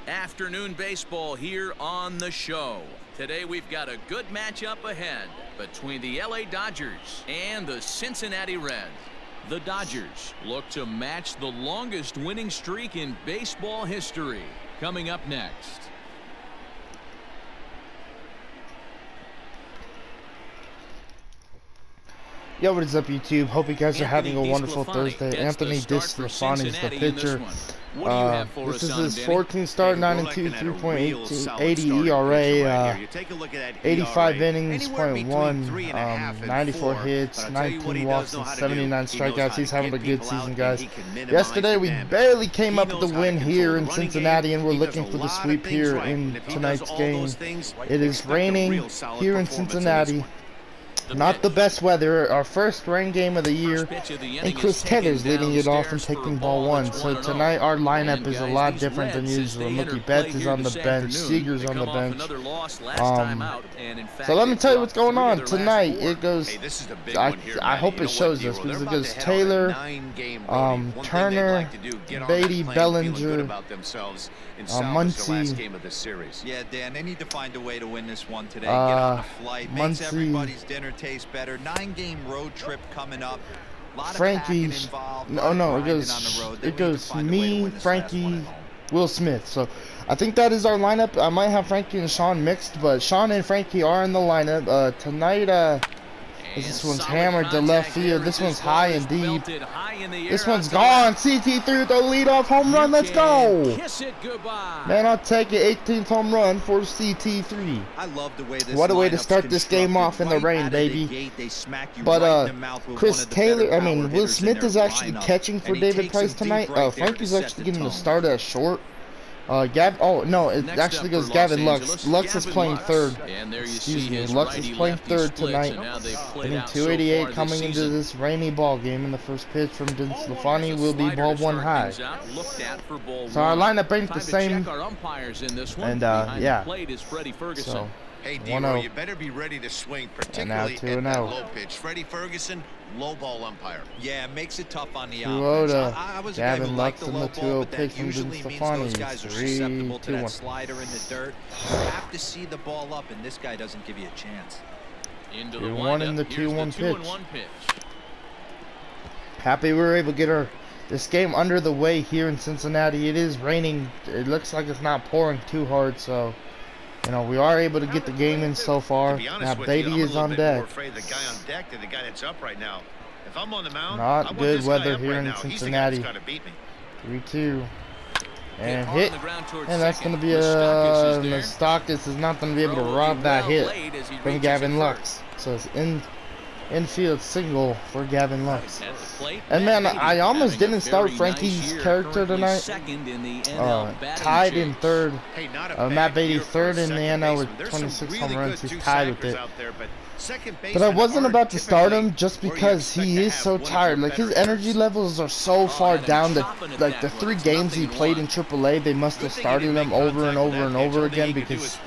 Afternoon baseball here on the show. Today we've got a good matchup ahead between the LA Dodgers and the Cincinnati Reds. The Dodgers look to match the longest winning streak in baseball history. Coming up next. Yo, what is up, YouTube? Hope you guys are having a wonderful Thursday. Anthony DeSclafani is the pitcher. This is his 14th start, 9-2, 3.80 ERA, 85 innings, .1, 94 hits, 19 walks, and 79 strikeouts. He's having a good season, guys. Yesterday, we barely came up with the win here in Cincinnati, and we're looking for the sweep here in tonight's game. It is raining here in Cincinnati. Not the best weather. Our first rain game of the year, and Chris Taylor's leading it off and taking ball one. So tonight our lineup is a lot different than usual. Mookie Betts is on the bench, Seager's on the bench. So let me tell you what's going on tonight. It goes. I hope it shows us because it goes Taylor, Turner, Beatty, Bellinger, Muncy. Yeah, Dan, they need to find a way to win this one today. Get on a flight, makes everybody's dinner taste better. 9-game road trip coming up. Frankie, it goes me, Frankie, Will Smith. So I think that is our lineup. I might have Frankie and Sean mixed, but Sean and Frankie are in the lineup tonight. This one's hammered to left field. This one's high and deep. This one's gone. CT threw the leadoff home run. Let's go. Man, I'll take it. 18th home run for CT3. What a way to start this game off in the rain, baby. But Chris Taylor, Will Smith is actually catching for David Price tonight. Frankie's actually getting the start at short. It actually goes Gavin Lux. Lux is playing third. Excuse me. Lux is playing third tonight. Hitting 288 coming into this rainy ball game. And the first pitch from DeSclafani will be ball one high. So our lineup ain't the same. And yeah. So. Hey, Dino, you better be ready to swing, particularly at that low pitch. Freddie Ferguson, low ball umpire. Yeah, it makes it tough on the 2-0 to Gavin Lux and the 2-0 pitch from DeSclafani. 3-2-1. Slider in the dirt. You have to see the ball up, and this guy doesn't give you a chance. 2-1 in the 2-1 pitch. Happy we were able to get this game under the way here in Cincinnati. It is raining. It looks like it's not pouring too hard, so you know, we are able to get the game in so far. Now Beatty is on deck. Not good weather here in Cincinnati. 3-2. And hit. And that's going to be Moustakas is not going to be able to rob that hit from Gavin Lux. So it's infield single for Gavin Lux. And man, I almost didn't start Frankie's character tonight. Tied in third. Matt Beatty third in the NL with 26 home runs. He's tied with it. But I wasn't about to start him just because he is so tired. Like, his energy levels are so far down that, like, the 3 games he played in AAA, they must have started him over and over and over again because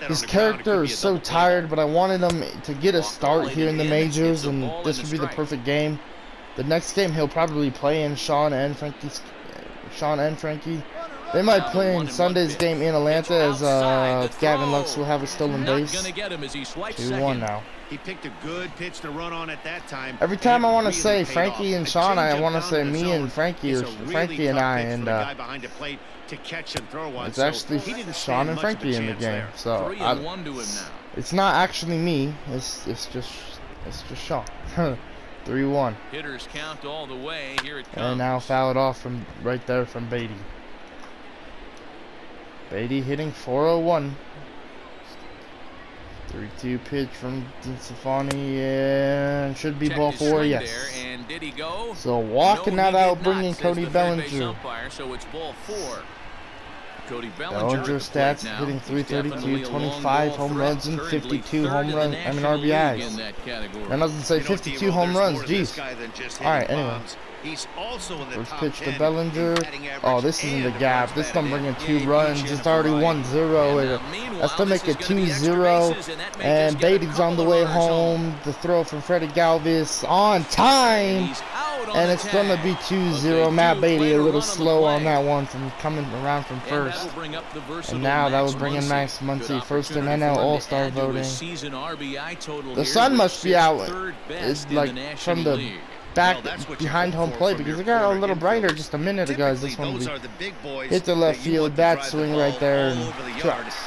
his character is so tired. But I wanted him to get a start here in the majors, and this would be the perfect game. The next game he'll probably play in Sean and Frankie. They might play in Sunday's game in Atlanta as Gavin Lux will have a stolen base. 2-1 now. He picked a good pitch to run on at that time. Every time I want to say Frankie and Sean, I want to say me and Frankie, or Frankie and I, and it's actually Sean and Frankie in the game. So it's not actually me. It's just Sean. 3-1. Hitters count all the way. Here it comes. And now fouled off from right there from Beatty. Beatty hitting 401. 3-2 pitch from DeSclafani, and should be ball 4, yes. So walking that out, bringing Cody Bellinger. Bellinger stats hitting 332, 25 home runs and 52 RBIs. That doesn't say 52 home runs, jeez. Alright, anyway. First pitch to Bellinger. Oh, this is in the gap. This time bringing 2 runs. It's already 1-0. That's to make it 2-0. And Beatty's on the way home. The throw from Freddie Galvis on time. And it's going to be 2-0. Matt Beatty a little slow on that one from coming around from first. And now that will bring in Max Muncy first in NL All-Star voting. The sun must be out. It's like from the back behind home plate because it got a little brighter just a minute ago as this one hit the left field. Bat swing right there and trucks.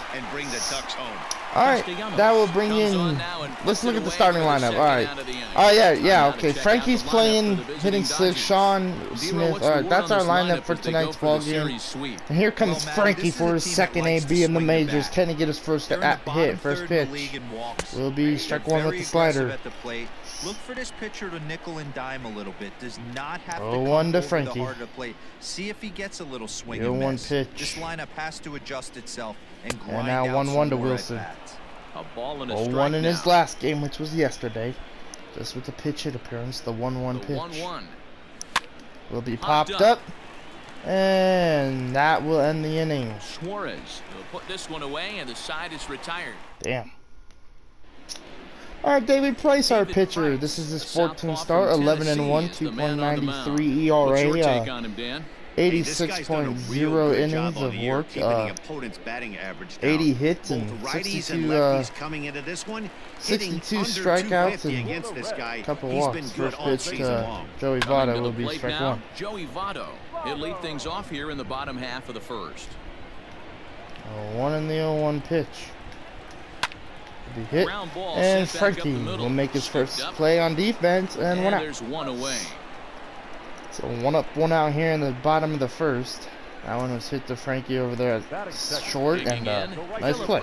Alright, that will bring in, let's look at the starting lineup. Alright. Oh yeah, okay. Frankie's playing, hitting six. Sean Smith. Alright, that's our lineup for tonight's ball game. And here comes Frankie for his second AB in the majors. Can he get his first hit, first pitch? Will be strike one with the slider. Look for this pitcher to nickel and dime a little bit. Does not have to 0-1 to Frankie. Hard to play. See if he gets a little swing 0-1 pitch. This lineup has to adjust itself and grind and now 1-1 to Wilson. 0-1 in his last game, which was yesterday. Just with the pitch hit appearance, the 1-1 pitch. Will be popped up. And that will end the inning. Suarez will put this one away and the side is retired. Damn. Alright, David Price, our pitcher. This is his 14th start, 11-1, 2.93 ERA, 86.0 innings of work, 80 hits and 62 strikeouts and a couple walks. First pitch to Joey Votto will be strike one. Joey Votto. He'll lead things off here in the bottom half of the first. 1 in the 0-1 pitch. Be hit, and Frankie will make his first play on defense, and 1 out. There's one away. So 1 up, 1 out here in the bottom of the first. That one was hit to Frankie over there at short, and nice play.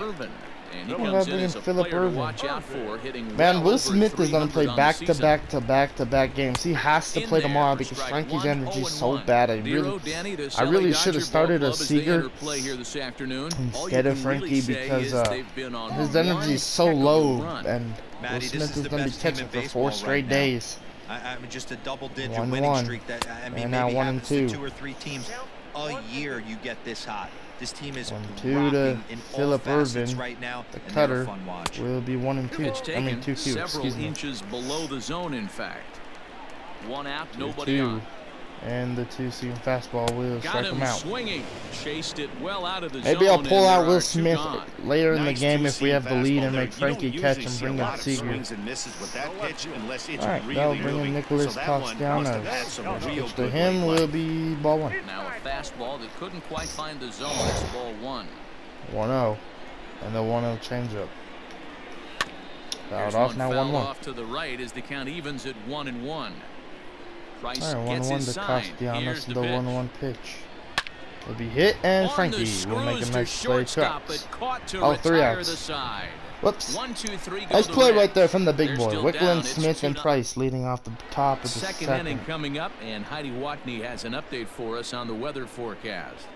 And he comes in as a player to watch out for, hitting Man, Will Smith is going to play back-to-back games. He has to play tomorrow because Frankie's energy is so bad. I really should have started a Seager instead of Frankie because his energy is so low, and Will Smith is going to be catching for 4 straight days. Just a double-digit winning streak. And now 1-2. 2 or 3 teams a year you get this hot. This team is 1-2 to Phillip Ervin. Right now, the cutter will be 1-2. I mean 2-2. Several inches below the zone, in fact. 1 out, nobody on. And the 2-seam fastball will strike him out. Swinging. Chased it well out of the Maybe I'll pull out Will Smith later in the game if we have the lead and make Frankie catch and bring up Seager. Alright, that'll bring in Nicholas Castellanos. Pitch to him will be ball 1. Now a fastball that couldn't quite find the zone. It's ball 1. 1-0. And the 1-0 changeup. Fouled off, now 1-1. Off to the right as the count evens at 1-1. Price Alright, gets 1-1 his to Castellanos, the 1-1 pitch. Will be hit, and Frankie will make a nice play. Oh, 3 outs. Whoops. 1, 2, 3, nice play right there from the big boy. Wickland, Smith, and Price leading off the top of the second inning coming up, and Heidi Watney has an update for us on the weather forecast.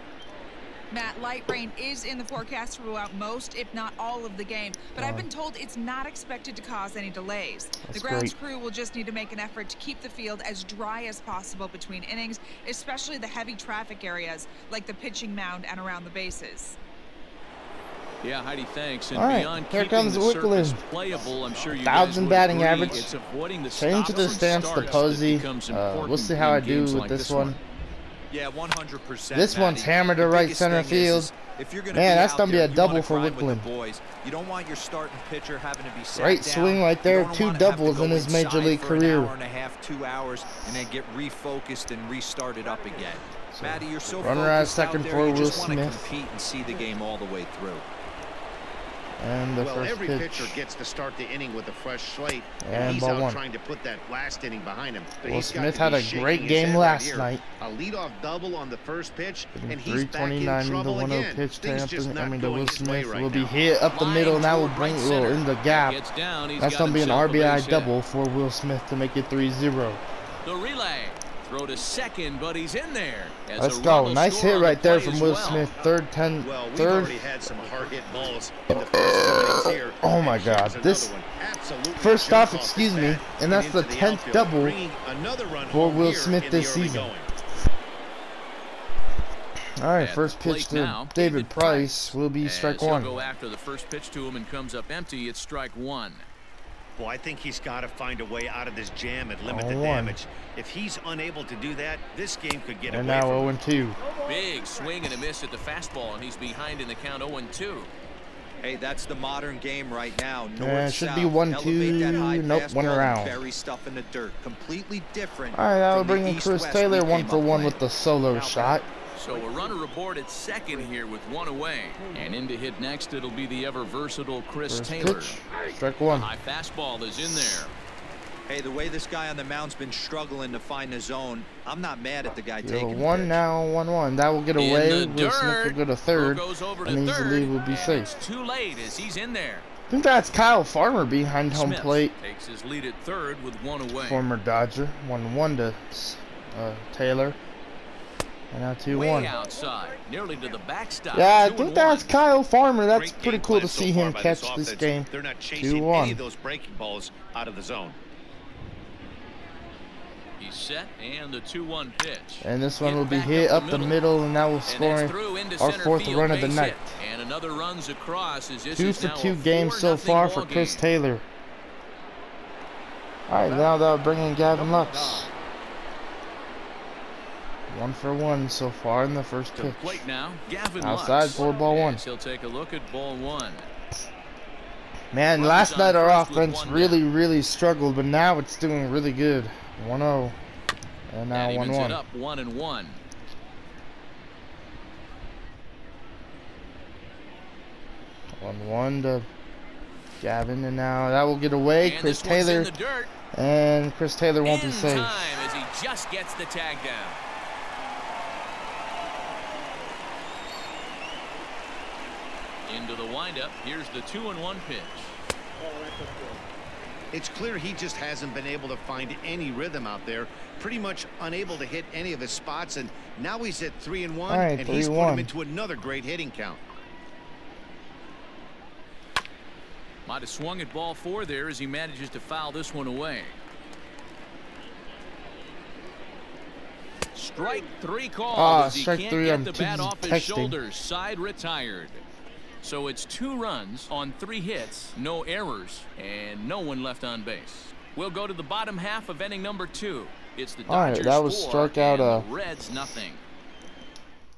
Matt, light rain is in the forecast throughout most, if not all, of the game, but I've been told it's not expected to cause any delays. The grounds crew will just need to make an effort to keep the field as dry as possible between innings, especially the heavy traffic areas like the pitching mound and around the bases. Yeah, Heidi, thanks. And all right, beyond here comes the Wickland. Playable, I'm sure you 1,000 batting average. Change the stance to Posey. We'll see how I do with this one. Yeah, 100%. This one's hammered to right center field. Man, that's gonna be a double for Wickland. You don't want your starting pitcher having to be sat great down. swing right there. 2 doubles in his major league career. An hour and a half, 2 hours, and then get refocused and restarted up again. So, Matty, you're so runner at second for Will Smith. Compete and see the game all the way through. And the first every pitch. pitcher gets to start the inning with a fresh slate, and he's ball out 1. trying to put that last inning behind him. Will Smith had a great game last night. A leadoff double on the first pitch, and he's back in trouble again. The 1-0 pitch to Anthony, to Will Smith will be hit up the middle, and that will bring in the gap. That's gonna be an RBI double for Will Smith to make it 3-0. The relay. Throw to second, but he's in there. Let's go. Nice hit right there from Will Smith. Third. Had some hard hit balls in the first here. Oh my God! This first off, excuse me, and that's the 10th double for Will Smith this season. All right, first pitch to David Price will be strike 1. Go after the first pitch to him and comes up empty. It's strike 1. Well, I think he's got to find a way out of this jam and limit the damage. If he's unable to do that, this game could get away from him. And now 0-2. Big swing and a miss at the fastball, and he's behind in the count 0-2. Hey, that's the modern game right now. Yeah, it should be 1-2. Nope, went around. Bury stuff in the dirt. Completely different. All right, now we're bringing Chris Taylor 1-for-1 with the solo shot. So a runner aboard at second here with one away. And in to hit next, it'll be the ever-versatile Chris Taylor. Pitch. Strike one. High fastball is in there. Hey, the way this guy on the mound's been struggling to find the zone, I'm not mad at the guy taking one pitch. Now 1-1. That will get away. Will Smith will go to third, and easily will be safe. It's too late as he's in there. I think that's Kyle Farmer behind home Smith plate. Takes his lead at third with one away. Former Dodger. 1-1 to Taylor. And now 2-1. Way outside, nearly to the backstop. Yeah, I think that's Kyle Farmer. That's pretty cool to see him catch this game. They're not chasing any of those breaking balls out of the zone. He's set, and the 2-1 pitch. And this one will be hit up the middle, and that will score our fourth run of the night. And another runs across. 2-for-2 game so far for Chris Taylor. All right, now they'll bring in Gavin Lux. 1-for-1 so far in the first pitch. Now, outside for ball one. He'll take a look at ball one. Man, last night our offense really struggled, but now it's doing really good. 1-0, and now 1-1. Up 1-1. To Gavin, and now that will get away. And Chris Taylor, and Chris Taylor won't be safe. As he just gets the tag down. Into the windup. Here's the 2-1 pitch. It's clear he just hasn't been able to find any rhythm out there. Pretty much unable to hit any of his spots, and now he's at 3-1, right, and he's put him into another great hitting count. Might have swung at ball four there as he manages to foul this one away. Strike three called as he can't get the bat off his shoulders. Side retired. So it's 2 runs on 3 hits, no errors, and no one left on base. We'll go to the bottom half of inning number 2. It's the Dodgers 4 that was struck out, and the Reds nothing.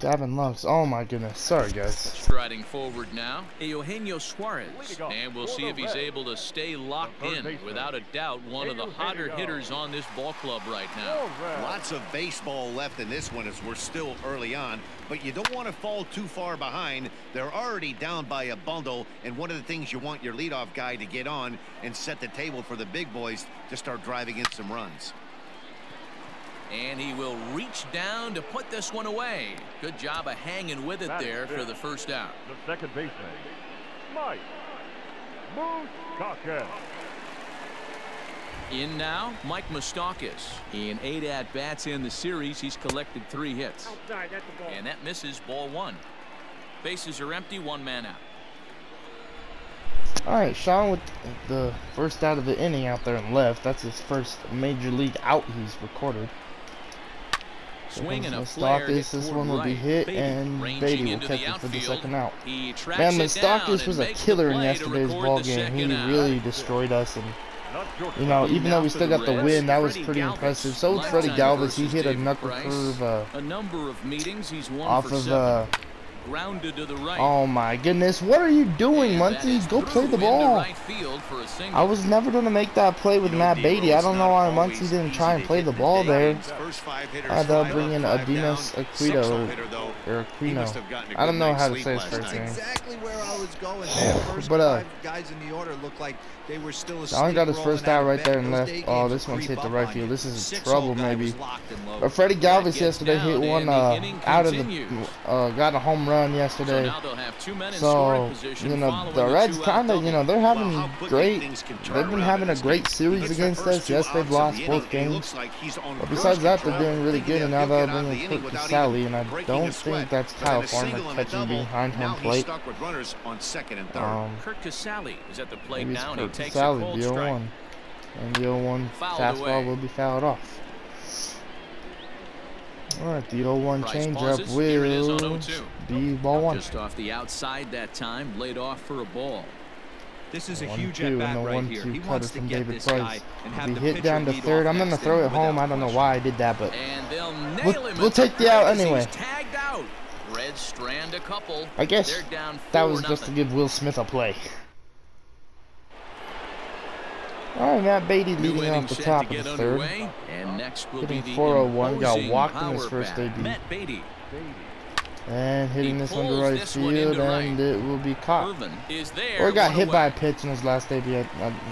Gavin Lux. Oh my goodness. Sorry guys. Striding forward now, Eugenio Suarez. And we'll see if he's able to stay locked in. Without a doubt, one of the hotter hitters on this ball club right now. Lots of baseball left in this one as we're still early on, but you don't want to fall too far behind. They're already down by a bundle, and one of the things you want your leadoff guy to get on and set the table for the big boys to start driving in some runs. And he will reach down to put this one away. Good job of hanging with it there for the first out. The second baseman, Mike Moustakas. In now, Mike Moustakas. In 8 at-bats in the series, he's collected 3 hits. And that misses ball 1. Bases are empty, 1 man out. All right, Sean with the first out of the inning out there in left. That's his first major league out he's recorded. Swing and a flare. This one will be hit, and Beatty will catch it for the second out. Man, Moustakas was a killer in yesterday's ball game. He really destroyed us, and you know, even though we still got the win, that was pretty impressive. So was Freddie Galvis. He hit a knuckle curve off of grounded to the right. Oh my goodness, what are you doing, Muncy? Go play the ball. I was never going to make that play with Matt Beatty. I don't know why Muncy didn't try and play the ball there. They'll bring in Adinas Aquino. Or Aquino. I don't know how to say his first name. Exactly where I was going. First but 5 guys in the order looked like they were still John got his first out right there and left. Oh, this one's hit the right field. This is trouble maybe. But Freddie Galvis yesterday hit one out of the got a home run yesterday. So you know the Reds kind of, you know, they're having great. They've been having a great series against us. Yes, they've lost both games, but besides that, they're doing really good. And now they're bringing Kurt Casale, and I don't think that's Kyle Farmer catching behind home plate. Kurt Casale is at the plate now, and he takes a Casale, cold the 0-1, and the 0-1 fastball will be fouled off. All right, the 0-1 changeup will be ball 1. Just off the outside that time, laid off for a ball. This is a huge at-bat right here. He wants to get this guy and have the hit down to third. I'm going to throw it home. I don't know why I did that, but we'll take the out anyway. Tagged out. Reds strand a couple. I guess that was just to give Will Smith a play. All right, Matt Beatty leading off the top of the third. And next will hitting be the 401. Got walked in his first debut. Matt Beatty. And hitting this one to right field, and it will be caught. Or got hit by a pitch in his last debut.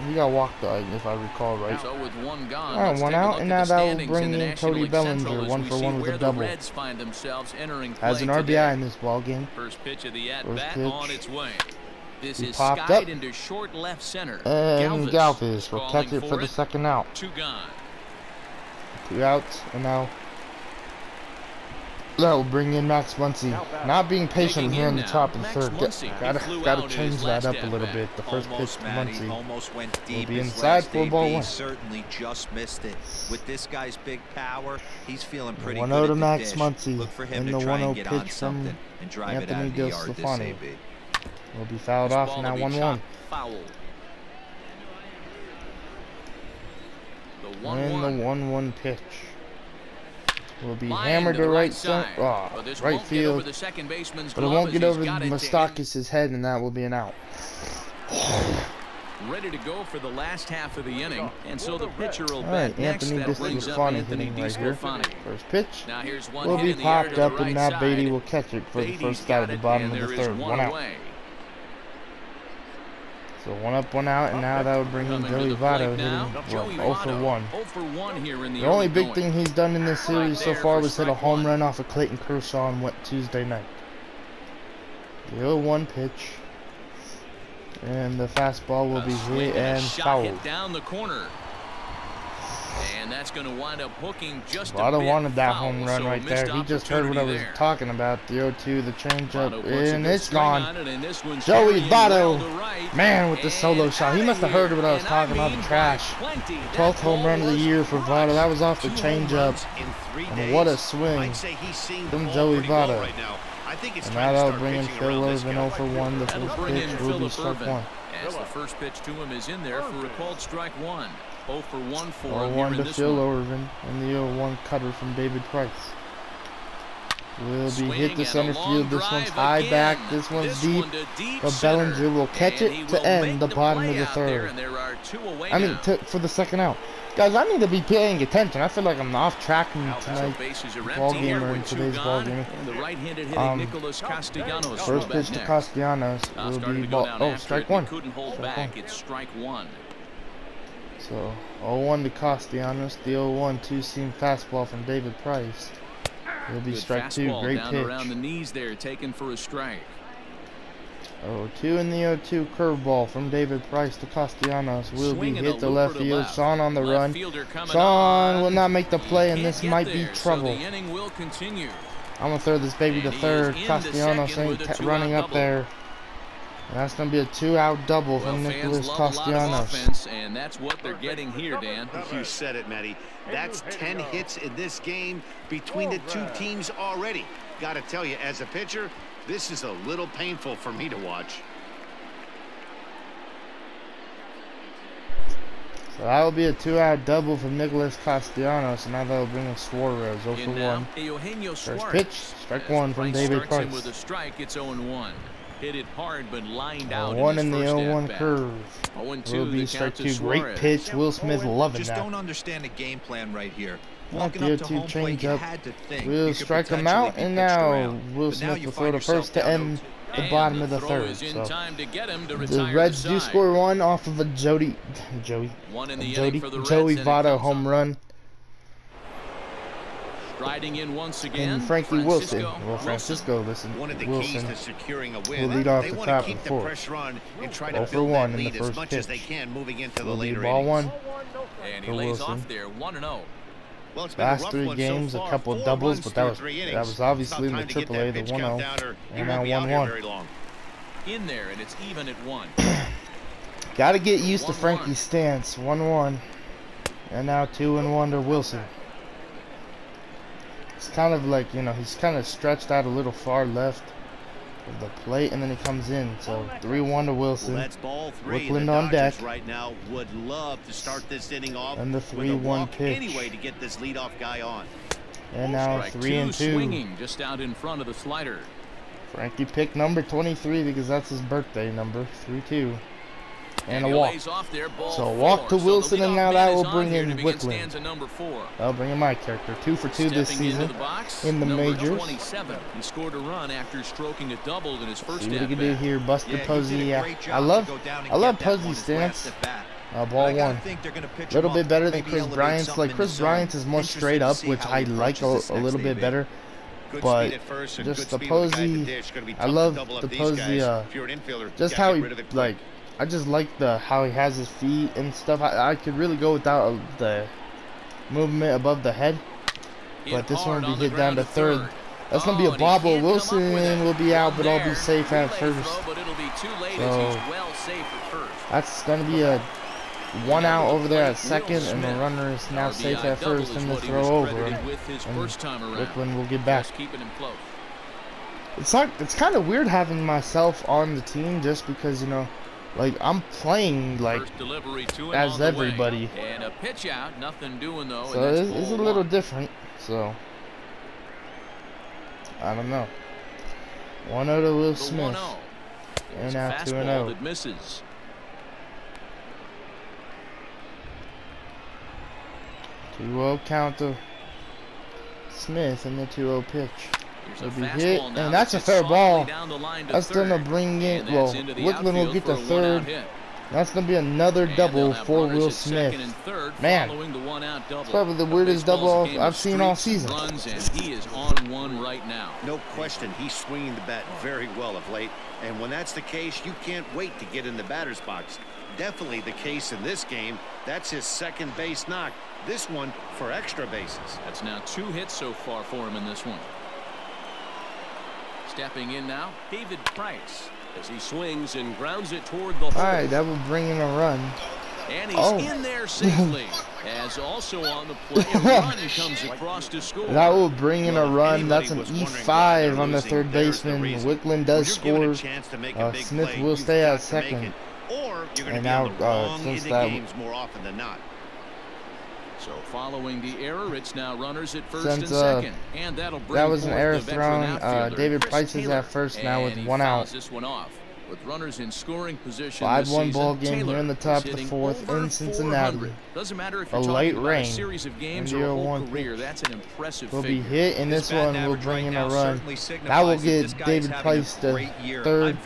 He got walked, if I recall right. So with one gone, all right, one out, and now that will bring in Cody Bellinger, 1-for-1 with a double. Has an RBI in this ball game. First pitch of the at-bat on its way. This is popped up into short left center. And Galvis will catch it for the second out. 2 gone. 2 outs, and now that will bring in Max Muncy. Not being patient here in the top of the third. Gotta change that up a little bit. The first pitch to Muncy will be inside for ball 1. Certainly just missed it. With this guy's big power, he's feeling pretty 1-0 good to Max Muncy. And the 1-0 pitch from Anthony DeStefani. Will be fouled off, now 1-1. And the 1-1 pitch will be hammered to right field, but it won't get over Moustakas' head, and that will be an out. Ready to go for the last half of the inning, and so the pitcher will bat next. That brings up Anthony DeStefani. First pitch will be popped up, and now Beatty will catch it for the first out at the bottom of the third. 1 out. So 1 up, 1 out, and now that would bring in Joey Votto hitting 0-for-1. The only big thing he's done in this series so far was hit a home run off of Clayton Kershaw on Tuesday night. The 0-1 pitch, and the fastball will be hit and fouled. Down the corner. And that's going to wind up hooking just a bit. Votto wanted that home run right there. He just heard what I was talking about. The 0-2, the changeup, and it's gone. Joey Votto, man, with the solo shot. He must have heard what I was talking about, the trash. 12th home run of the year for Votto. That was off the changeup. And what a swing from Joey Votto. And now that'll bring in Phil Irvin 0-for-1. The first pitch will be strike 1. As the first pitch to him is in there for a called strike 1. 0-for-1 for him 0-1 to Phil Irvin, and the 0-1 cutter from David Price will be hit to center field. This one's high back, this one's deep, but Bellinger will catch it to end the bottom of the third. I mean, for the second out. Guys, I need to be paying attention. I feel like I'm off track in tonight's ball game or in today's ball game. First pitch to Castellanos will be ball. Oh, strike 1. It's strike 1. So 0-1 to Castellanos. The 0-1 two-seam fastball from David Price will be strike 2. Great pitch. Around the knees there, taken for a strike. 0-2 in the 0-2 curveball from David Price to Castellanos will be hit to left field. Sean on the run. Sean will not make the play, and this might be trouble. I'm gonna throw this baby to third. Castellanos ain't running up there. And that's going to be a 2-out double from Nicholas Castellanos. And that's what they're getting here, Dan. You said it, Matty. That's 10 hits in this game between the two teams already. Got to tell you, as a pitcher, this is a little painful for me to watch. So that will be a 2-out double from Nicholas Castellanos, and now that will bring in Suarez 0-for-1. First pitch, strike 1 from David Price. With a strike, it's 0-1. Hit it hard, but lined out. 1 in the 0-1 curve. Will be strike 2. Great pitch. Will Smith loving that. Just don't understand the game plan right here. Walking up to home plate, you had to think. We'll strike him out, and now Will Smith will throw the first to end the bottom of the third. So the Reds do score 1 off of a Joey Votto home run. Riding in once again, and Frankie Wilson. Well, Francisco Wilson will lead off the top of the fourth. 0-for-1 in the first pitch. Will be ball 1 for Wilson. Last 3 games, a couple of doubles, but that was obviously in the AAA, the 1-0, and now 1-1. In there, and it's even at 1. Got to get used to Frankie's stance. 1-1, and now 2-1 to Wilson. It's kind of like, you know, he's kind of stretched out a little far left. the plate, and then he comes in. So 3-1 to Wilson. Well, that's ball 3. Wickland the on deck right now would love to start this inning off and the with a 3-1 walk pitch. anyway to get this leadoff guy on. And now 3-2. Swinging just out in front of the slider. Frankie picked number 23 because that's his birthday number. 3-2. And a walk. So a walk to Wilson, and now that will bring in Wickland. That'll bring in my character. 2 for 2 this season in the majors. 27. He scored a run after stroking a double in his first See what he can do here. Buster Posey. Yeah, I love Posey's stance. Ball 1. A little bit better than Chris Bryant's. Like Chris Bryant's is more straight up, which I like a little bit better. But just the Posey, I love the Posey. Just how he like. I just like how he has his feet and stuff. I could really go without the movement above the head. But this one will be hit down to third. That's going to be a bobble. Wilson will be out, but I'll be safe at first. So that's going to be a 1 out over there at second, and the runner is now safe at first in the throw over. And Wickland will get back. It's kind of weird having myself on the team just because, you know, like I'm playing like as everybody. And a pitch out, nothing doing though. So it's a little different. So I don't know. 1-0 to Will Smith. And now 2-0. That misses. 2-0 count to Smith and the 2-0 pitch. Will be hit, and that's a fair ball. That's going to bring in, well, Wickland will get the third. That's going to be another double for Will Smith. Man, it's probably the weirdest double I've seen all season. And he is on one right now. No question, he's swinging the bat very well of late. And when that's the case, you can't wait to get in the batter's box. Definitely the case in this game. That's his second base knock. This one for extra bases. That's now 2 hits so far for him in this one. Stepping in now, David Price, as he swings and grounds it toward the hole. All right, that will bring in a run. And he's in there safely. As also on the play, a run comes across to score. That will bring in a run. That's an E5 on the third baseman. Wickland does score. Smith will stay at second. And now, since that more often than not. So following the error, it's now runners at first and second, and that'll bring that was an error thrown. David Price is at first now with 1 out. This one off. With runners in scoring position 5-1 ball game here in the top of the 4th in Cincinnati. Doesn't matter if a late rain. A series of games or a whole career. That's an impressive will be hit, and this one will bring in a run. That will get David Price to third,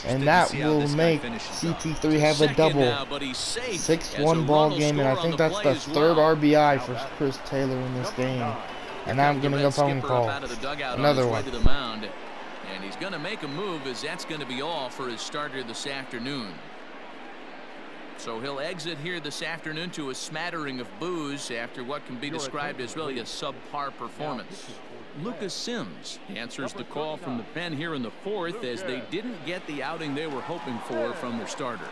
and that will make CT3 have a double. 6-1 ball game, and I think that's the 3rd RBI for Chris Taylor in this game. And now I'm getting a phone call. Another one. And he's going to make a move, as that's going to be all for his starter this afternoon. So he'll exit here this afternoon to a smattering of boos after what can be described as really a subpar performance. Lucas Sims answers the call from the pen here in the 4th, as they didn't get the outing they were hoping for from their starter.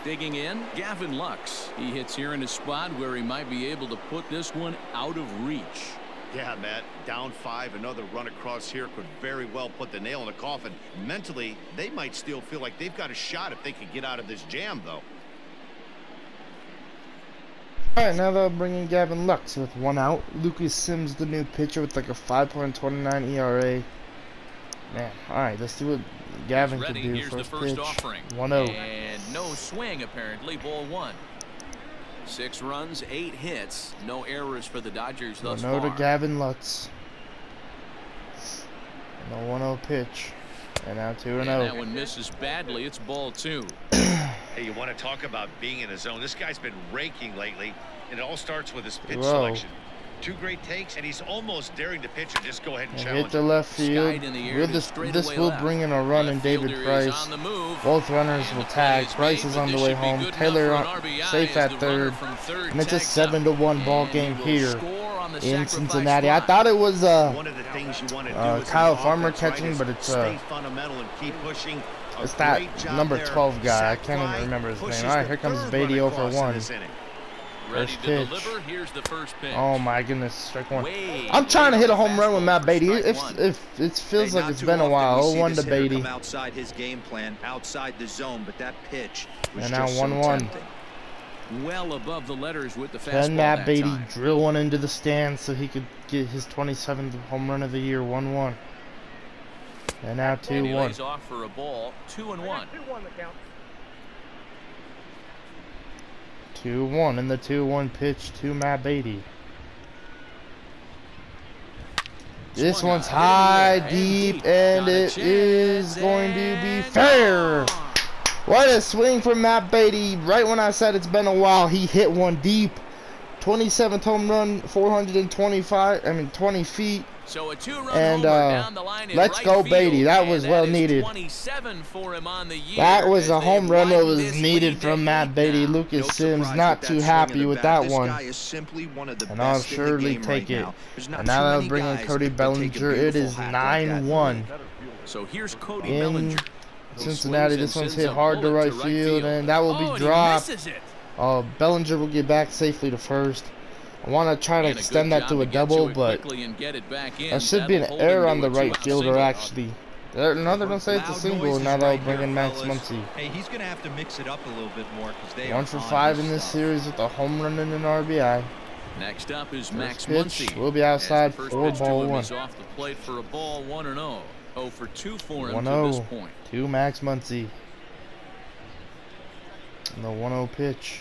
Digging in, Gavin Lux. He hits here in a spot where he might be able to put this one out of reach. Yeah, Matt, down 5, another run across here could very well put the nail in the coffin. Mentally, they might still feel like they've got a shot if they could get out of this jam, though. All right, now they'll bring in Gavin Lux with 1 out. Lucas Sims, the new pitcher, with like a 5.29 ERA. Man, all right, let's see what Gavin can do. Here's first the first pitch. offering. 1-0. And no swing, apparently. Ball 1. 6 runs, 8 hits, no errors for the Dodgers thus far. 1-0 to Gavin Lutz. No 1-0 pitch. And now 2-0. And that one misses badly. It's ball 2. Hey, you want to talk about being in his zone? This guy's been raking lately, and it all starts with his pitch selection. 2 great takes, and he's almost daring to pitch and just go ahead and challenge. Hit the left field. This will bring in a run in David Price. Both runners will tag. Price is on the way home. Taylor safe at third. And it's a 7-1 ball game here in Cincinnati. I thought it was Kyle Farmer catching, but it's that number 12 guy. I can't even remember his name. All right, here comes Beatty 0 for 1. Ready to pitch. deliver. Here's the first pitch. Oh my goodness, strike one. I'm trying to hit a home run with Matt Beatty. If it feels like it's been a while. 0-1 to Beatty. Outside his game plan, outside the zone, but that pitch was and now just 1-1. Well above the letters with the fastball. Can Matt Beatty time. drill one into the stands so he could get his 27th home run of the year? 1-1. And now 2-1. He lays off for a ball. 2-1. 2-1 in the 2-1 pitch to Matt Beatty. This one's high, deep, and it is going to be fair. What a swing from Matt Beatty. Right when I said it's been a while, he hit one deep. 27th home run, 20 feet. So a two-run and homer down the line in let's right go field, Beatty. That was well needed. 27 for him on the year. That was a home run that was this needed lead from to Matt Beatty. now. Lucas No Sims surprise not with too that happy swing of with the that bat. one. This guy is simply one of the And I'll best in the surely game take right it. now. There's not And too now that many I'm bringing guys Cody that can take a Bellinger. It is beautiful hack like that. 9-1. So here's Cody In Bellinger. Cincinnati, this one's sends hit a hard to bullet right field, and that will and be he dropped. misses it. Bellinger will get back safely to first. I want to try to And a extend good that job to a get double, it but quickly and get it back in. there should be an That'll hold error him on to the a right two-out fielder, single. actually. No, they're going to say it's a single, and now they'll bring in Max Muncy. Hey, he's going to have to mix it up a little bit more because they 1 are for on 5 his in this stuff. series with a home run and an RBI. Next up is Max First pitch Muncy. will be outside As the first for pitch to ball him 1. is off the plate for a ball 1-0. 0 for 2 for him 1-0 to this point. to Max Muncy. And the 1-0 pitch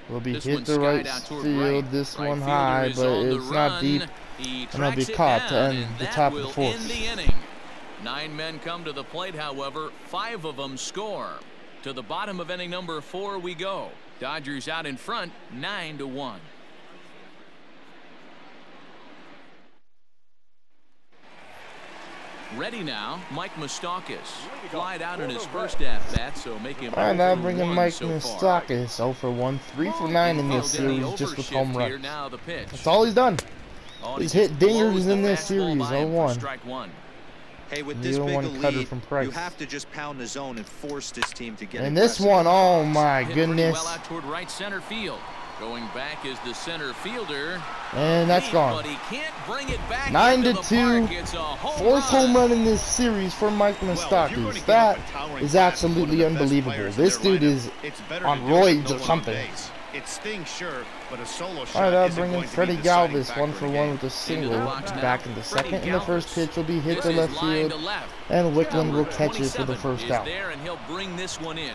will be This hit one's the right skied out toward field. right. This Right one fielder high, is but on the it's not run. deep. He And it'll be tracks it caught to down, end and the that top of the will fourth. end the inning. 9 men come to the plate, however. 5 of them score. To the bottom of inning number 4 we go. Dodgers out in front, 9-1. Ready now, Mike Moustakas. Flied out in his first at-bat, so make him Alright, now 0 for bringing 1 Mike so far. Moustakas 0 for 1, 3 for 9 in this Fouled in the series just with overshift home here, runs. now the pitch. That's all he's done. Oh, He's he hit dingers blows in the this fastball series, by him for 0-1. strike 1. Hey, with this The big a 0-1 cutter lead, from Price. you have to just pound the zone and force this team to get And this aggressive. one, oh my Hit pretty goodness. well out toward right center field. Going back is the center fielder. And that's Deep, gone. But he can't bring it back 9-2. into the park. It's a home Fourth home run. run in this series for Mike Well, if you're gonna Moustakas. get That up and towering is class with one of absolutely the best unbelievable. players in This their dude lineup, is it's better on to do it with roids no or one on something. base. It stings, sure, but a solo shot Alright, I'll isn't bring in going to be Freddie the deciding Galvis factor 1 in for the 1 game. with a Into single. the box now. Back in the Freddie second, and the first Galvis. pitch will be hit This to is left line field. to left. And Wickland will Number catch it for the 27 first is out. there, and he'll bring this one in.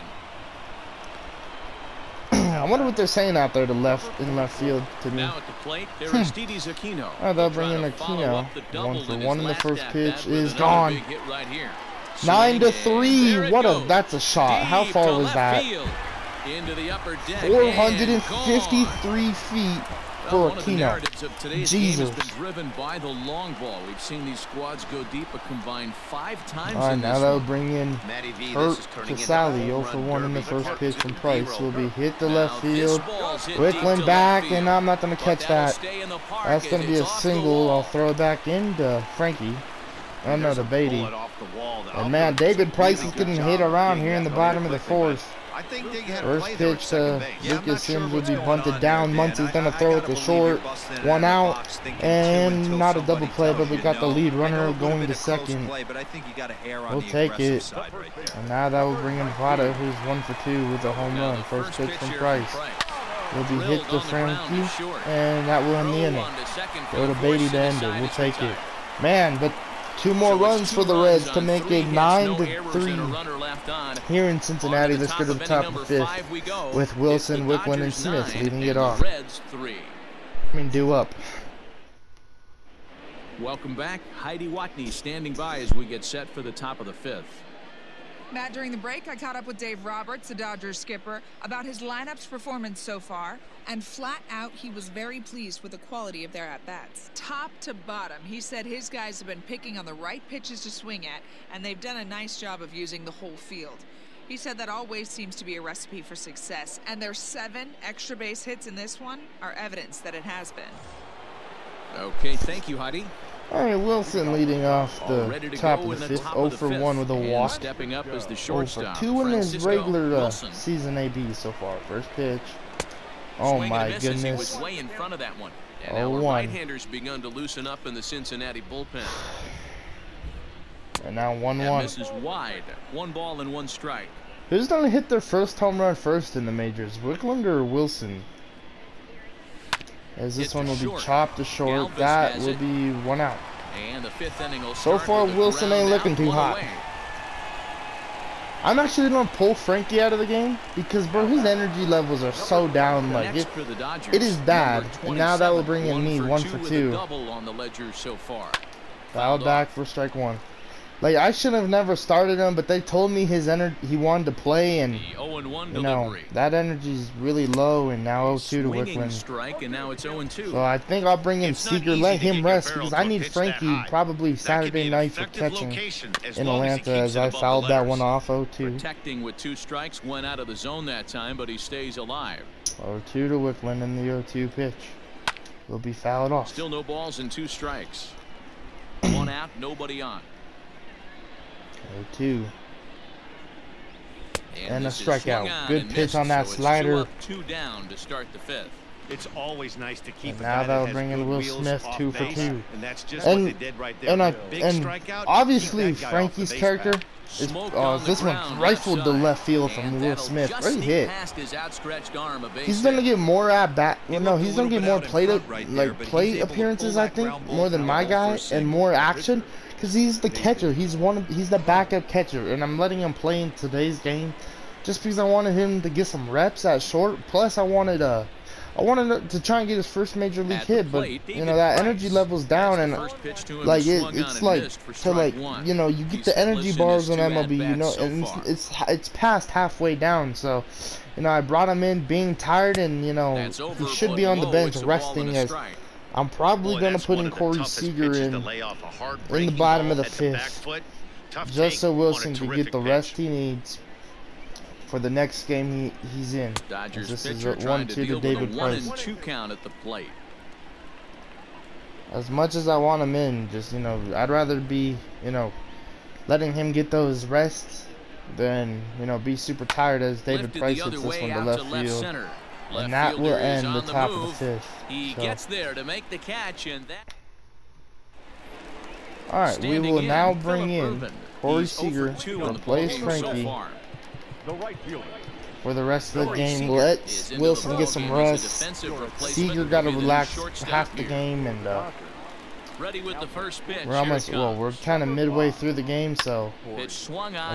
I wonder what they're saying out there to left in left field to me. Now at the plate, there is Didi's Aquino. Alright, they'll bring in Trying to follow Aquino. up the double 1 for in 1 his in the last first at-bat pitch with is another gone. big hit right here. 9-3. There it What a goes. that's a shot. How Deep far to was left that? field. Into the upper deck. 453 feet for One of the Aquino. narratives of today's Jesus. game has been driven by the long ball. We've seen these squads go deep a combined 5 times Alright, in now this they'll one. bring in Matty V, Hurt this is turning into Casali, a 0 home for run 1 in the derby. first pitch from Price will be hit to Now, left this field. ball's hit deep Wickland to back, left and field. I'm not going to But catch that'll that. stay in the park That's as going to be it's a off the single. wall. I'll throw it back into Frankie. Oh no, There's to a Beatty. bullet off the wall that And man, David Price is getting hit around here in the bottom of the fourth. I think they had First play there at pitch second to base. Yeah, I'm not Lucas sure Sims will what's be going bunted on down. there, Muncie's man. going to I throw it gotta to believe short. you're busting it 1 out of the out. box thinking two And until not a double somebody play, tells but we you got the no. lead I know runner it would've going been to a close second. play, but I think you gotta err on We'll the take aggressive it. side right there. And now that will bring in Prada, who's 1 for 2 with a home Now run. the First pitch from here Price. Will be hit Drilled to on the ground Frankie, short. and that will end the Throw inning. on to second for Go the to Beatty force to and end it. decide We'll it's take it. retired. Man, but 2 more So it's runs 2 for the runs Reds to on make 3 it hits, 9 no to errors, 3 and a runner left on. here in Cincinnati. On to Let's go to the inning top of number the 5th 5 we go. with Wilson, It's the Wickland, and Dodgers Smith 9 leading and it the off. Reds 3. I mean, due up. Welcome back. Heidi Watney standing by as we get set for the top of the 5th. Matt, during the break, I caught up with Dave Roberts, the Dodgers skipper, about his lineup's performance so far, and flat out, he was very pleased with the quality of their at-bats. Top to bottom, he said his guys have been picking on the right pitches to swing at, and they've done a nice job of using the whole field. He said that always seems to be a recipe for success, and their 7 extra base hits in this one are evidence that it has been. Okay, thank you, Heidi. All right, Wilson leading off All ready the to top go of in the the 5th. top 0 of the for 5th. 1 with a And walk. stepping up is the 0 for shortstop. 2 in his Francisco regular Wilson. season AB so far. First pitch. Oh Swing my and a miss as he goodness. was way in front of that one. And now our right-handers begun to loosen up in the Cincinnati bullpen. And now 1-1. And this is wide. 1 ball and 1 strike. Who's gonna hit their first home run first in the majors, Wickland or Wilson? As this one will be chopped to short, that will be 1 out. And the 5th inning will so far, Wilson ain't looking too hot. I'm actually gonna pull Frankie out of the game because, bro, his energy levels are so down. Like it is bad. And now that will bring in me 1 for 2. Foul back for strike 1. Like, I should have never started him, but they told me his energy, he wanted to play, and you know that energy's really low. And now 0-2 to Wickland. Strike, and now it's 0-2. So I think I'll bring in Seager, let him rest because I need Frankie probably Saturday night for catching in Atlanta, as I fouled that one off 0-2. Protecting with 2 strikes, went out of the zone that time, but he stays alive. 0-2 to Wickland in the 0-2 pitch. Will be fouled off. Still no balls and 2 strikes. 1 out, nobody on. 0-2. And a strikeout. Good pitch on that slider. 2 down to start the 5th. It's always nice to keep. And now they'll bring in Will Smith 2 for 2. And that's just what they did right there. And obviously Frankie's character is this one rifled to left field from Will Smith. Great hit. He's gonna get more at bat. Well, no, he's gonna get more plate appearances, I think, more than my guy, and more action. Because he's the catcher, he's the backup catcher, and I'm letting him play in today's game, just because I wanted him to get some reps at short. Plus, I wanted to try and get his first major league hit, but you know that energy level's down, and like it's like to like you know you get the energy bars on MLB, you know, and it's past halfway down. So you know I brought him in being tired, and you know he should be on the bench resting as. I'm probably going to put in Corey Seager in the bottom of the 5th, just so Wilson can get the rest he needs for the next game he's in. Dodgers this is pitcher 1-2 to David Price. 1-2 count at the plate. As much as I want him in, just, you know, I'd rather be, you know, letting him get those rests than, you know, be super tired as David Price hits this one to left field. And that will end the top of the 5th. He gets there to make the catch, and that. All right, we will now bring in Corey Seager to replace Frankie for the rest of the game. Let Wilson get some rest. Seager got to relax half the game, and ready with the first pitch. we're almost we're kind of midway through the game, so as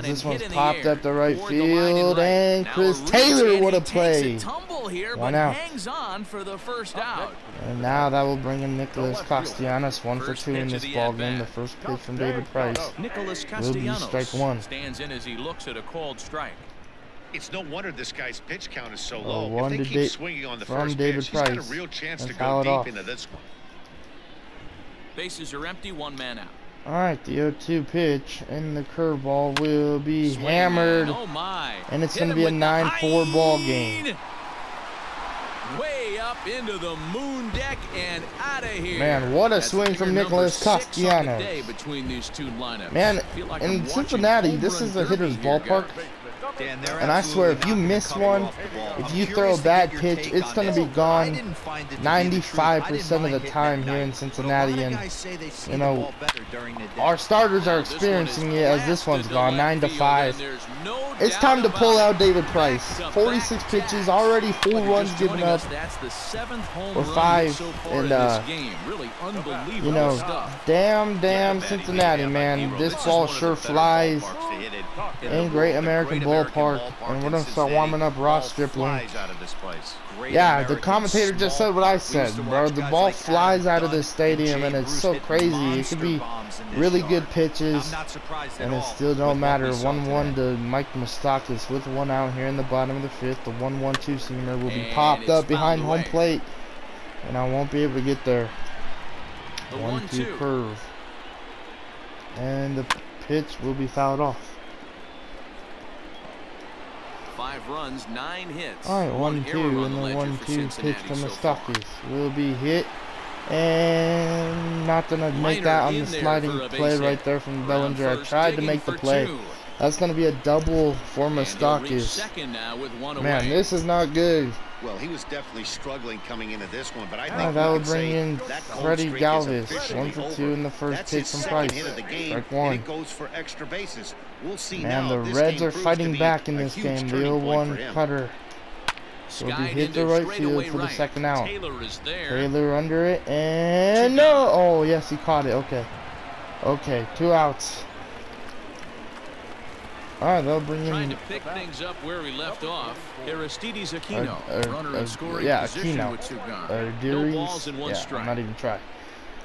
this one's popped up the right field, and Chris Taylor, what a play! 1 out. For the first out. And now that will bring in Nicholas Castellanos, 1 for 2 in this ball game. The first pitch from David Price Nicholas will be strike 1. Stands in as he looks at a called strike. It's no wonder this guy's pitch count is so low. 1 if they to keep swinging on the first David pitch, Price. he's got a real chance to foul go it off. deep into this one. Bases are empty, 1 man out. Alright, the 0-2 pitch, and the curveball will be hammered. Oh my. And it's going to be a 9-4 ball game. Way up into the moon deck and out of here. Man, what a swing from Nicholas Castellanos. Man, in Cincinnati, this is a hitter's ballpark. And I swear, if you miss one, if you throw a bad pitch, it's going to be gone 95% of the time here in Cincinnati. And, you know, our starters are experiencing it as this one's gone 9-5. It's time to pull out David Price. 46 pitches, already 4 runs given up, or 5. And, you know, damn Cincinnati, man. This ball sure flies in Great American Ballpark, and we're gonna start warming up Ross Stripling. Yeah, the commentator just said what I said, bro. The ball flies out of this stadium, and it's so crazy. It could be really good pitches, and it still don't matter. 1-1 to Mike Moustakas with 1 out here in the bottom of the 5th. The 1-1 two-seamer will be popped up behind home plate, and I won't be able to get there. 1-2 curve, and the pitch will be fouled off. 5 runs, 9 hits. Alright, 1-2, and the 1-2 pitch to Moustakas will be hit, and not gonna make that on the sliding play right there from Bellinger. I tried to make the play. That's gonna be a double for Moustakas. Man, this is not good. Well, he was definitely struggling coming into this one, but I think that would bring in Freddie Galvis. 1 for 2 in the first pitch from Price. Strike one. It goes for extra bases. We'll see Man, now. the Reds are fighting back in this game. The 0-1 cutter will be hit to right field for the second out. Taylor under it, and no! Oh, yes, he caught it. Okay. Okay, 2 outs. Alright, they'll bring in... Trying to pick things up where we left off. Aristides Aquino, runner in scoring position Aquino. with 2 gone. No balls and 1 strike. I'm not even try.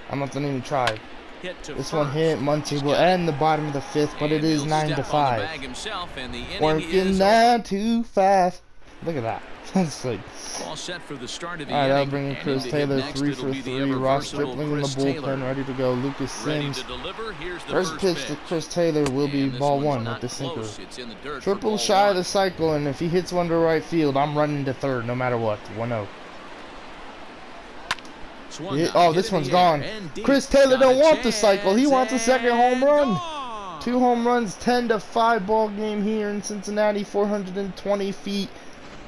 I'm not gonna even try. Hit to This one hit. Muncie will end the bottom of the 5th, but it is 9-5. Working 9 to 5. Look at that. That's like... All set for the start of the Alright, inning. that'll bring in Chris Taylor, 3 for 3. Ross Stripling in the bullpen, ready to go. Lucas Sims. First pitch to Chris Taylor will be ball 1 with the sinker. Triple shy of the cycle, and if he hits one to right field, I'm running to third no matter what. 1-0. Oh, this one's gone. Chris Taylor don't want the cycle. He wants a second home run. 2 home runs, 10-5 ball game here in Cincinnati. 420 feet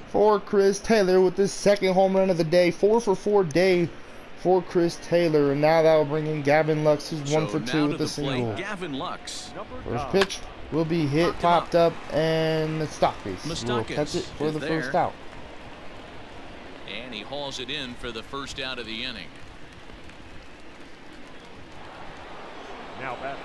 for Chris Taylor with his second home run of the day. 4 for 4 day for Chris Taylor. And now that will bring in Gavin Lux, who's 1 for 2 with a single. First pitch will be hit, popped up, and the stock base will catch it for the first out. And he hauls it in for the first out of the inning. Now back.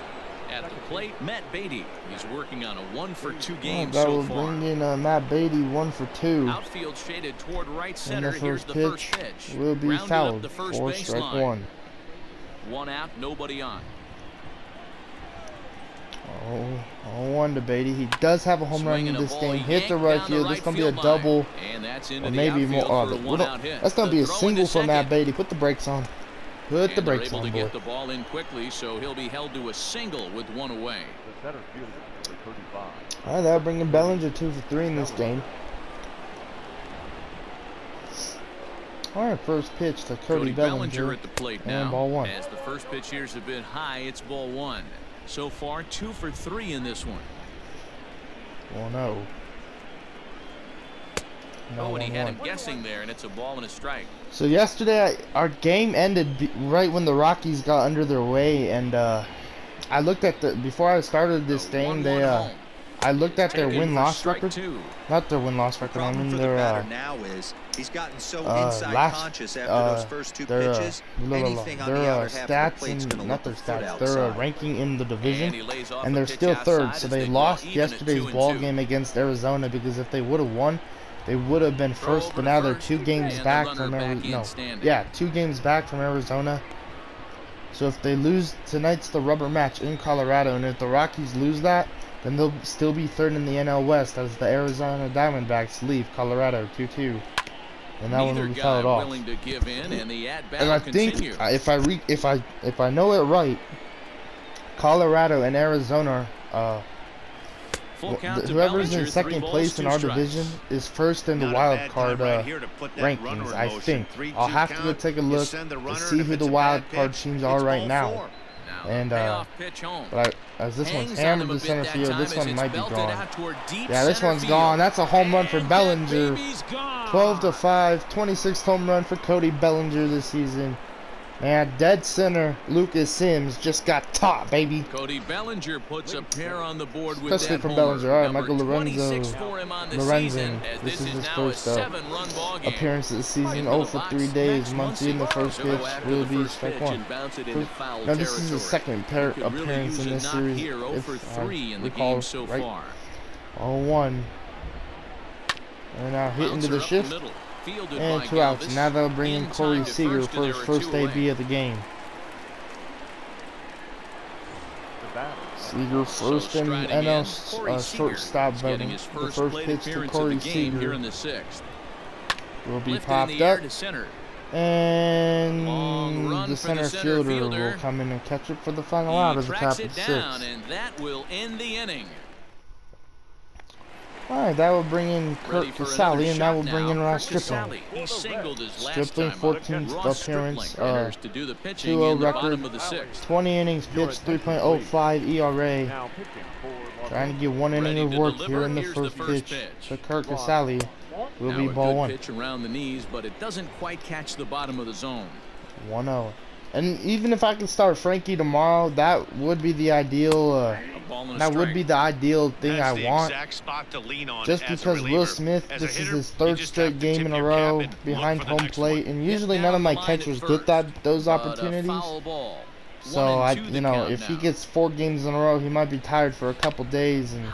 At the plate, Matt Beatty. He's working on a 1 for 2 game that so will far. Bring in Matt Beatty, 1 for 2. Outfield shaded toward right center. And the Here's first the pitch first pitch. will be Rounded fouled up the first for base strike line. 1. 1 out, nobody on. 0-1 to Beatty. He does have a home run in this game. Hit the right field. This is going to be a double. And that's Or maybe more. That's going to be a single for Matt Beatty. Put the brakes on. Put the brakes on, boy. Get the ball in quickly, so he'll be held to a single with 1 away. Alright, that'll bring in Bellinger 2 for 3 in this game. Alright, first pitch to Cody Bellinger at the plate and now. ball 1. As the first pitch here is a bit high, it's ball 1. So far, 2 for 3 in this one. 1-0. Oh, and he had him guessing there, and it's a ball and a strike. So yesterday, our game ended right when the Rockies got under their way, and I looked at before I started this game, I looked at their win-loss record. Not their win-loss record. I mean their now is he's gotten so inside conscious after those first 2 pitches. Anything on the outer half of the plate's going to look the foot outside. Their ranking in the division, and they're still third. So they lost yesterday's ball game against Arizona, because if they would have won, they would have been first. But now they're 2 games back from Arizona. 2 games back from Arizona. So if they lose, tonight's the rubber match in Colorado, and if the Rockies lose that, then they'll still be third in the NL West as the Arizona Diamondbacks leave Colorado 2-2. And that one will be fouled off. And I think if I know it right, Colorado and Arizona, whoever's in second place in our division is first in the wild card rankings. I think I'll have to go take a look to see who the wild card teams are right now. And but as this one's hammered to center field, this one might be gone. Yeah, this one's gone. That's a home run for Bellinger. 12-5, 26th home run for Cody Bellinger this season. Man, dead center Lucas Sims just got top, baby. Cody Bellinger puts a pair on the board with especially that from homer. Bellinger. All right, Michael Lorenzo. Lorenzen. This is his first appearance of the season. 0 for 3 days. Muncie in the first pitch will be strike 1. No, this is his second appearance in this series. If I recall right. 0-1. And now hit into the shift. And 2 outs. Now they'll bring in Corey Seager for his first AB of the game. Seager first and NL shortstop voting. The first pitch to Corey Seager will be popped up. And the center fielder will come in and catch it for the final out of the top of 6. And that will end the inning. Alright, that will bring in Kurt Casale, and that will bring in Ross Stripling. Stripling, 14th appearance, 2-0 record, 20 innings pitched, 3.05 ERA. Trying to get 1 inning of work here in the first pitch to Kurt Casale. will be ball one. Pitch around the knees, but it doesn't quite catch the bottom of the zone. 1-0. And even if I could start Frankie tomorrow, that would be the ideal. That would be the ideal thing I want. Just because Will Smith, this is his third straight game in a row behind home plate, and usually none of my catchers get those opportunities. So you know, if he gets 4 games in a row, he might be tired for a couple days, and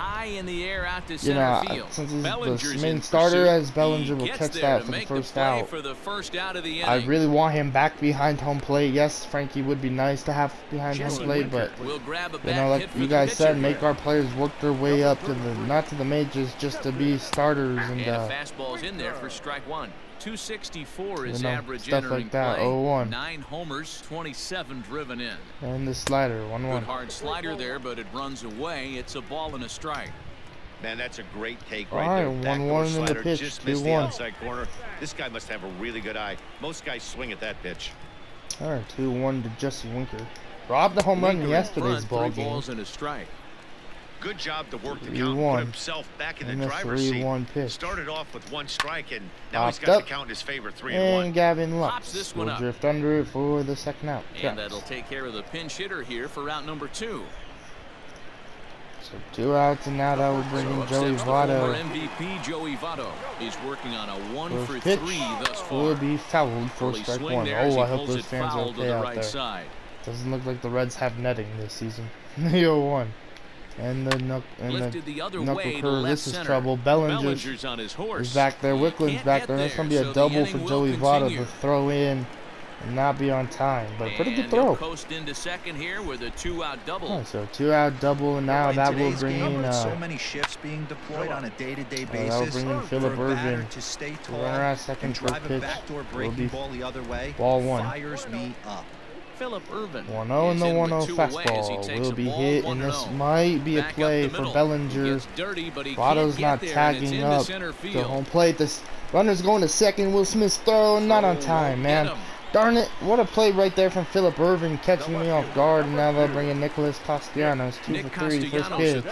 you know, since he's the main starter, as Bellinger will catch that for the first out. I really want him back behind home plate. Yes, Frankie would be nice to have behind home plate, but you know, like you guys said, make our players work their way up to the not to the majors, just to be starters. And fastball's in there for strike one. 264 is average stuff like that. 0-1. 9 homers, 27 driven in. And the slider, 1-1. Good hard slider there, but it runs away. It's a ball and a strike. Man, that's a great take right there. 1-1 in the pitch. Just missed the outside corner. This guy must have a really good eye. Most guys swing at that pitch. All right, 2-1 to Jesse Winker. Robbed the home run in yesterday's ball game. 3 balls and a strike. Good job to work the count, put himself back in the driver's seat. Pitch. Started off with 1 strike, and now he's got the count in his favor, 3-1. And Gavin Lux will drift under it for the second out. And that'll take care of the pinch hitter here for out number 2. So 2 outs, and now that will bring in Joey Votto. MVP Joey Votto is working on a 1 for 3 thus far. Will be fouled for strike 1. Oh, I hope those fans are okay out there. Doesn't look like the Reds have netting this season. 0-1. And the knuckle curve. This is trouble. Bellinger's on his horse. Is back there. Wickland's back there. That's going to be a double for Joey Votto to throw in and not be on time. But pretty good throw. Post into second here with a 2-out double. Oh, so 2-out double, and now that will bring in so many shifts being deployed on a day-to-day basis. That will bring in Philip Irvin. To stay tall runner at second for pitch. Will be ball the other way. Ball 1. Fires me up. Philip Irvin 1-0 and the 1-0 fastball will be hit, and this might be a play for Bellinger. Votto's not tagging up to home plate. This runner's going to second. Will Smith's throw, not on time, man. Darn it, what a play right there from Philip Irvin, catching me off guard, and now they'll bring in Nicholas Castellanos, 2 for 3, first pitch.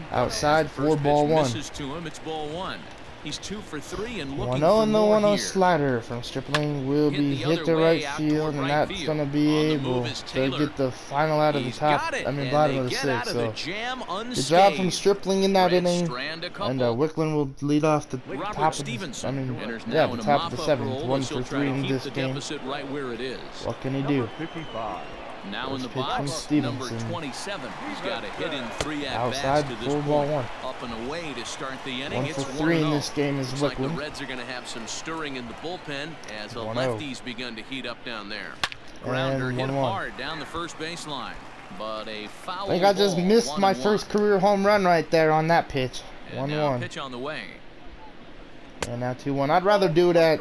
Outside, 4 ball 1. It's ball 1. He's 2 for 3 and looking 1-0 and the 1-0 slider from Stripling will be hit to right field, and that's going to be able to get the final out of the top, bottom of the 6th. So good job from Stripling in that inning, and Wickland will lead off the top of the, the top of the 7th, 1 for 3 in this game. What can he do? Now in the box, number 27. He's got a hit in 3 at-bats to this point. Ball 1. Up and away to start the inning. 1 for 3 in this game is Wickland. Wickland. Like the Reds are going to have some stirring in the bullpen as the lefties begun to heat up down there. Grounder hit hard down the first baseline, but a foul. I think I just missed my first career home run right there on that pitch. 1-1. Pitch on the way. And now 2-1. I'd rather do it at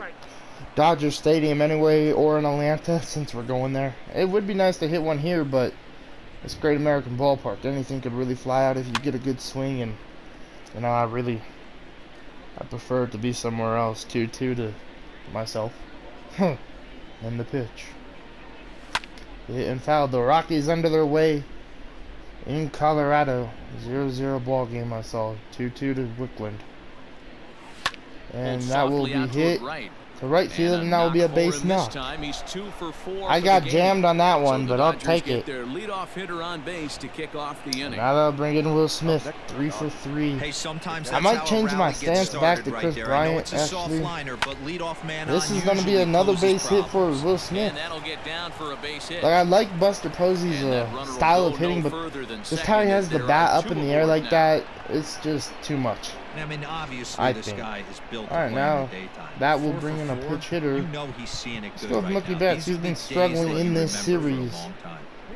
Dodger Stadium anyway, or in Atlanta, since we're going there. It would be nice to hit one here, but it's Great American Ballpark. Anything could really fly out if you get a good swing, and you know, I prefer it to be somewhere else. 2-2 to myself. And the pitch. Hit and foul. The Rockies under their way in Colorado. 0-0 ball game I saw. 2-2 to Wickland. And that will be hit to right field, and that will be a base knock. I got jammed on that one, but I'll take it. Now they'll bring in Will Smith, 3 for 3. I might change my stance back to Chris Bryant, actually. This is going to be another base hit for Will Smith. Like, I like Buster Posey's style of hitting, but just how he has the bat up in the air like that, it's just too much. I mean, obviously, this guy is built to play in the daytime. That will bring in a pitch hitter. You know he's seeing it good Still right Mookie now. Betts, who's been struggling in this series.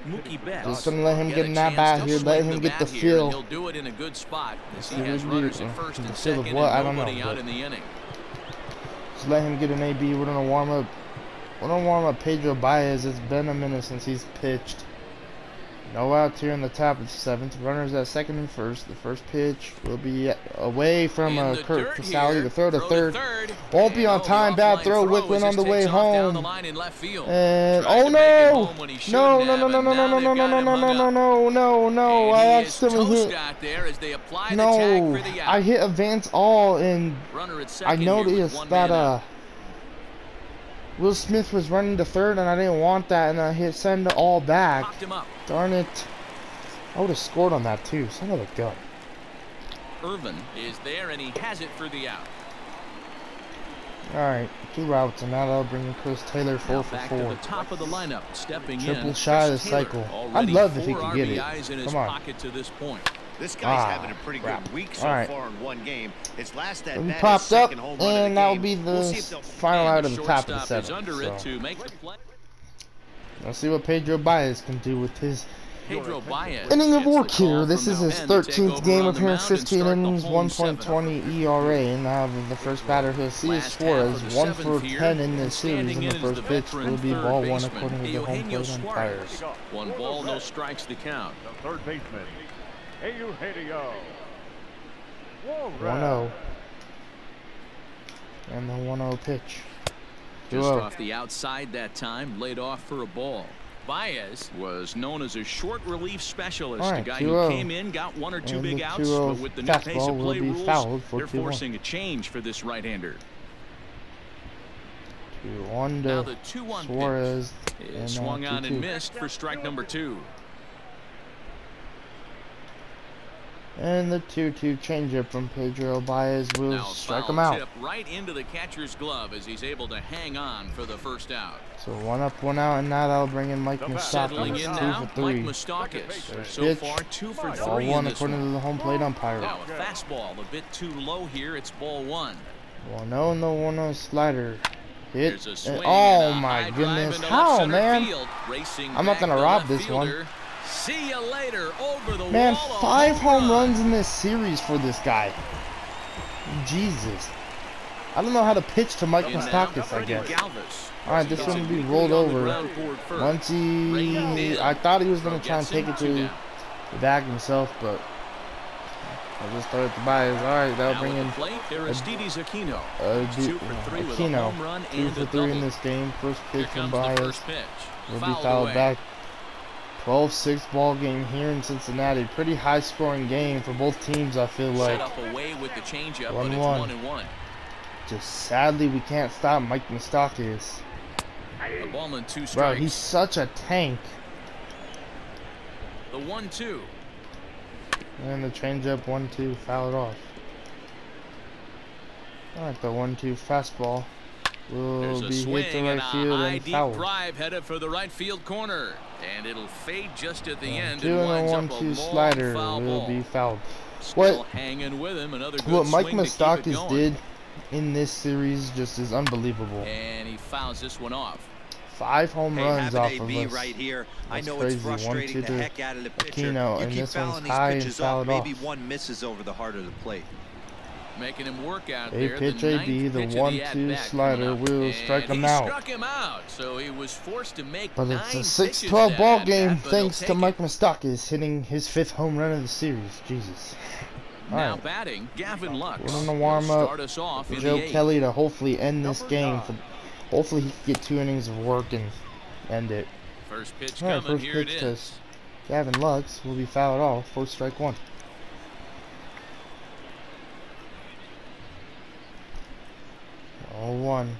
Mookie Betts. Just gonna let him get in that bat here, let him get the feel. He'll do it in a good spot. He has runners at first and second, and nobody out in the inning. Just let him get an AB. We're gonna warm up. Pedro Baez. It's been a minute since he's pitched. No outs here in the top of the 7th. Runners at 2nd and 1st. The first pitch will be away from Kurt Casale. The throw to third. Won't be on time. Bad throw. Wickman on the way home. And oh no! No! No! No! No! No! No! No! No! No! No! No! No! No! No! I accidentally hit. No! I hit advance all, and I noticed that Will Smith was running to third, and I didn't want that, and I hit send all back. Darn it. I would have scored on that too. Son of a gun. Irvin is there, and he has it for the out. Alright, 2 outs, and now that'll bring in Chris Taylor 4 for 4. To the top of the lineup, stepping triple shy of the cycle. I'd love if he could get it. Come on. To this point. This guy's having a pretty good week so far in one game. His last at bat popped up, and that will be the final out of the top of the 7th. So. Let's see what Pedro Baez can do with his inning of work here. This is his 13th game appearance, 15 innings, 1.20 ERA, and now the first batter he'll see is Suarez, 1 for 10 in this series. In the first pitch will be ball 1 according to the home plate umpires. 1 ball, no strikes to count. The third baseman, Eugenio. 1-0. And the 1-0 pitch. Just off the outside that time, laid off for a ball. Baez was known as a short relief specialist, a guy who came in, got 1 or 2 big outs, but with the new pace of play rules, they're forcing a change for this right-hander. 2-1 now the 2-1 Suarez is swung on and missed for strike number 2. And the 2-2 changeup from Pedro Baez will strike him out. Tip right into the catcher's glove as he's able to hang on for the first out. So 1 up, 1 out, and now that'll bring in Mike Moustakas, 2 for 3. Moustakas so far 2 for 3. Ball 1 according to the home plate umpire. Now a fastball a bit too low here. It's ball 1. 1-0 and the 1-0 slider. Hit. Oh my goodness! How, man? I'm not gonna rob this one. See you later over the man, wall. 5 home runs in this series for this guy. Jesus. I don't know how to pitch to Mike Moustakas, I guess. Alright, this one will be rolled over. I thought he was going to try and take it to the bag himself, but I just started to buy his. Alright, that'll bring in Aquino. 2 for 3 in this game. First pitch from Baez will be fouled back. 12-6 ball game here in Cincinnati. Pretty high scoring game for both teams, I feel like. 1-1. Just sadly we can't stop Mike Moustakas. Bro, he's such a tank. The 1-2. And the changeup 1-2, foul it off. Alright, the 1-2 fastball will be hit to right field and foul. Drive headed for the right field corner. And it'll fade just at the end. 2 and a 1-2 slider will be fouled. What Mike Moustakas did in this series just is unbelievable. And he fouls this one off. 5 home runs off of us. Right here. I know crazy. it's frustrating the heck out of the pitcher. Aquino, and this one's high and fouled off. Maybe one misses over the heart of the plate. Making him work out there. Pitch AB, the 1-2 slider will strike him out. Struck him out, so he was forced to make but it's a 6-12 ball game thanks to Mike Moustakas hitting his 5th home run of the series. Jesus. Now right. batting, Gavin Lux. We're on the warm up for Joe Kelly to hopefully end this game. Hopefully he can get 2 innings of work and end it. First pitch coming. First here pitch it to is. Gavin Lux will be fouled off for strike 1. Oh, 1.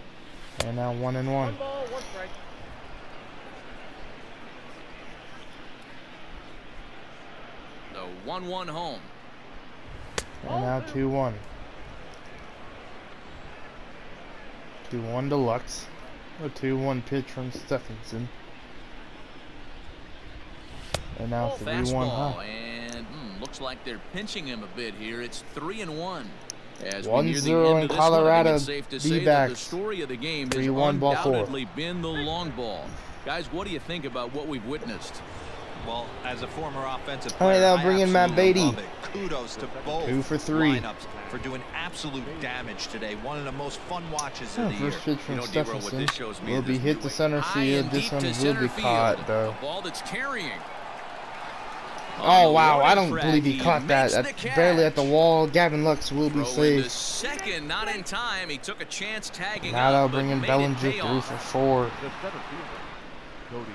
And now 1-1. 1 ball, 1 strike. The 1-1 home. And now 2-1. 2-1 to Lux. A 2-1 pitch from Stephenson. And now 3-1 high. And looks like they're pinching him a bit here. It's 3-1. 1-0 in Colorado. D-backs. 3-1 ball 4. Been the long ball. Guys, what do you think about what we've witnessed? Well, as a former offensive player, all right, that'll bring in Matt Beatty. Kudos to both 2 for 3 lineups for doing absolute damage today. One of the most fun watches of the year. First pitch from Stephenson will be hit to center field. This one will be caught, though. A ball that's carrying. Oh wow, I don't believe he caught that. Barely at the wall. Gavin Lux will be safe. Second, not in time. He took a chance tagging now they'll up, bring in Bellinger through for 4.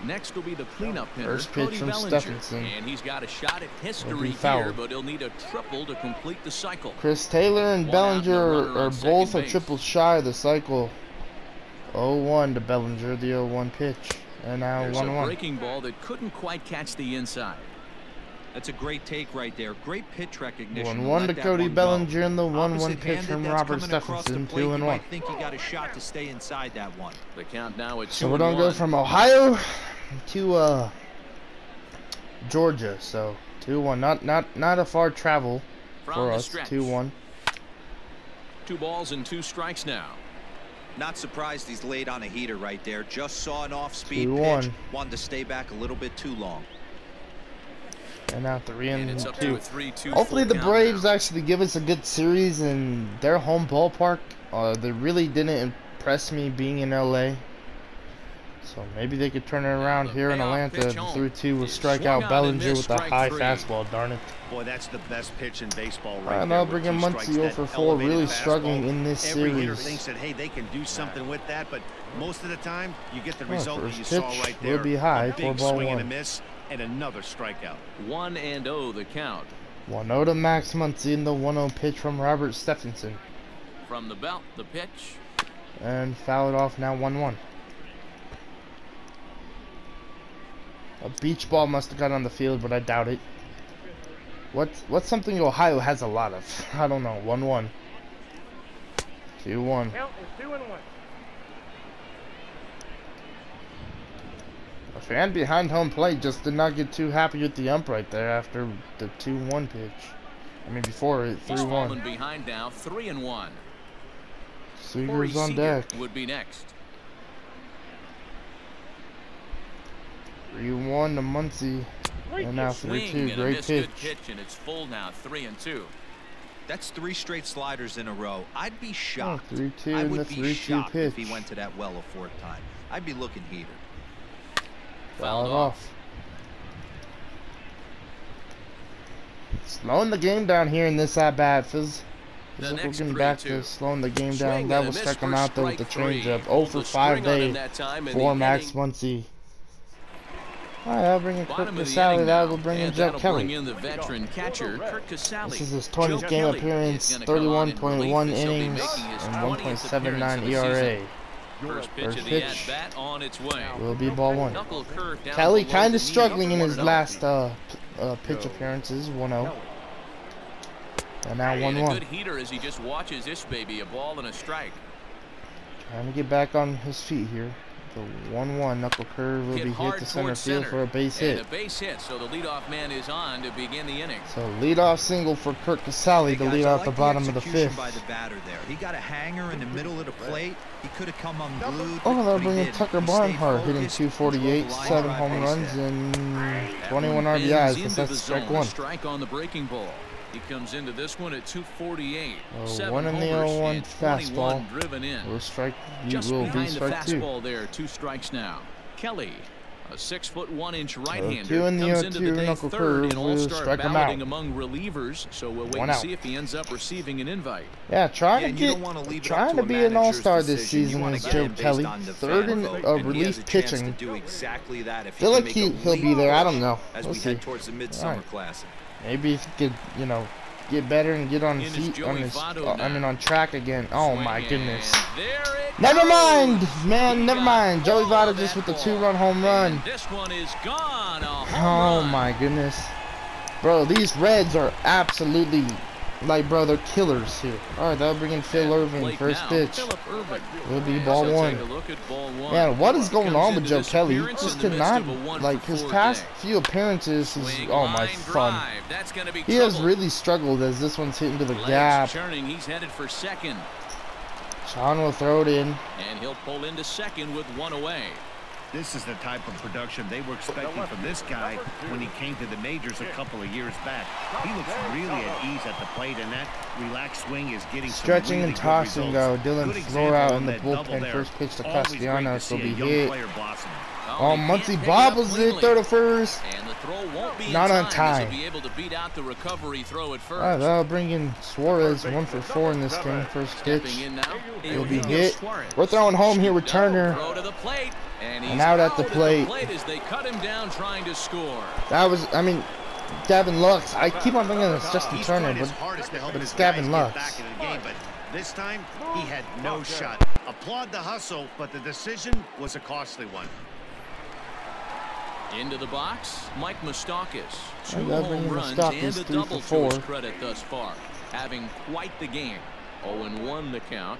Next will be the cleanup hitter, First pitch from Stephenson. And he's got a shot at history here, but he'll need a triple to complete the cycle. Chris Taylor and Bellinger are both a triple shy of the cycle. 0-1 to Bellinger, the 0-1 pitch. And now 1-1. A breaking ball that couldn't quite catch the inside. That's a great take right there. Great pitch recognition. 1-1 to Cody Bellinger and the 1-1 pitch from Robert Stephenson. 2-1. I think he got a shot to stay inside that one. The count now at 2-1. So we're gonna go from Ohio to Georgia. So 2-1. Not a far travel for us. 2-1. 2 balls and 2 strikes now. Not surprised he's laid on a heater right there. Just saw an off-speed pitch. Wanted to stay back a little bit too long. And now 3-2. 3-2 Hopefully the Braves actually give us a good series in their home ballpark. They really didn't impress me being in LA. So maybe they could turn it around here in Atlanta. 3-2 will strike out Bellinger with a high fastball, darn it. Boy, that's the best pitch in baseball right there. I'll bring in Muncy 0-4, really struggling in this series. Every hitter thinks that, hey, they can do something with that, but most of the time, you get the result that you saw right there. Will be high, 4-1. And a miss, and another strikeout. 1-0 the count. 1-0 to Max Muncy and the 1-0 pitch from Robert Stephenson. From the belt, the pitch. And fouled off now 1-1. A beach ball must have got on the field, but I doubt it. What's something Ohio has a lot of? I don't know. 1-1. 2-1. Count is 2-1. A fan behind home plate just did not get too happy with the ump right there after the 2-1 pitch. I mean before it 3-1. Behind now, 3-1. Seager's on deck. Would be next. 3-1 to Muncy. And now 3-2. Great pitch. And it's full now, 3-2. That's 3 straight sliders in a row. I'd be shocked. 3-2 I and the would be 3-2 shocked pitch. if he went to that well a 4th time. I'd be looking heated. Fouled off. Slowing the game down here in this at-bat. Feels like we're getting back to slowing the game down. That will strike him out there with the changeup. 0 for 5 day for Max Muncy. Alright, I'll bring in Kurt Casale. That will bring in Jack Kelly. The veteran catcher, Kurt Casale. This is his 20th game appearance, 31.1 innings, and 1.79 ERA. First pitch of the at-bat on its way. Will be ball 1. Kelly kind of struggling in his last pitch appearances, 1-0. And now 1-1. Good heater as he just watches this baby, a ball and a strike. Trying to get back on his feet here. The 1-1 knuckle curve will be hit to center field for a base hit. A base hit, so the leadoff man is on to begin the inning. So leadoff single for Kurt Casale to lead off the bottom of the 5th. By the batter there. He got a hanger in the middle of the plate. He could have come unglued. Oh, they'll bring in Tucker Barnhart, hitting 248, 7 home runs, and 21 RBIs. That's strike 1. Strike on the breaking ball. He comes into this one at 248. 1 in the 0-1 fastball. Driven in. Will strike. Just will behind be the strike 2. fastball there. 2 strikes now. Kelly, a 6'1" right-hander, 2 in the comes into the day knuckle 3rd curve. in Will all-star strike him out. balloting among relievers. So we'll wait and see if he ends up receiving an invite. Yeah, trying to be an all-star this season is Joe Kelly. 3rd in relief pitching. Feel like he'll be there. I don't know. We'll see. Right. Maybe if he could, get better and get on feet, on track again. Oh my goodness. Never mind, man, never mind. Joey Votto just with the 2-run home run. This one is gone. Oh my goodness. Bro, these Reds are absolutely, bro, they're killers here. Alright, that'll bring in Phil Irvin, first pitch. Will be ball 1. Man, what is going on with Joe Kelly? He just could not, his past few appearances, oh my fun. He has really struggled as this one's hit into the gap. He's headed for second. Sean will throw it in. And he'll pull into second with 1 away. This is the type of production they were expecting from this guy when he came to the majors a couple of years back. He looks really at ease at the plate, and that relaxed swing is getting stretching really and tossing, though. Dylan Flora out in the bullpen. There. First pitch to Castellanos will be hit. Oh, Muncy bobbles it, throw to first. And the throw won't be not on as time. he'll be able to beat out the recovery throw at first. All right, that'll bring in Suarez 1 for 4 in this game. First pitch. He'll be hit. We're throwing home here with Turner. Throw to the plate, and out at the plate. As they cut him down trying to score. That was, I mean, Gavin Lux. I keep on thinking it's Justin Turner, but it's Gavin Lux. This time, he had no shot. Applaud the hustle, but the decision was a costly one. Into the box, Mike Moustakas. 2 home runs and a double to his credit thus far. Having quite the game. 0-1 the count.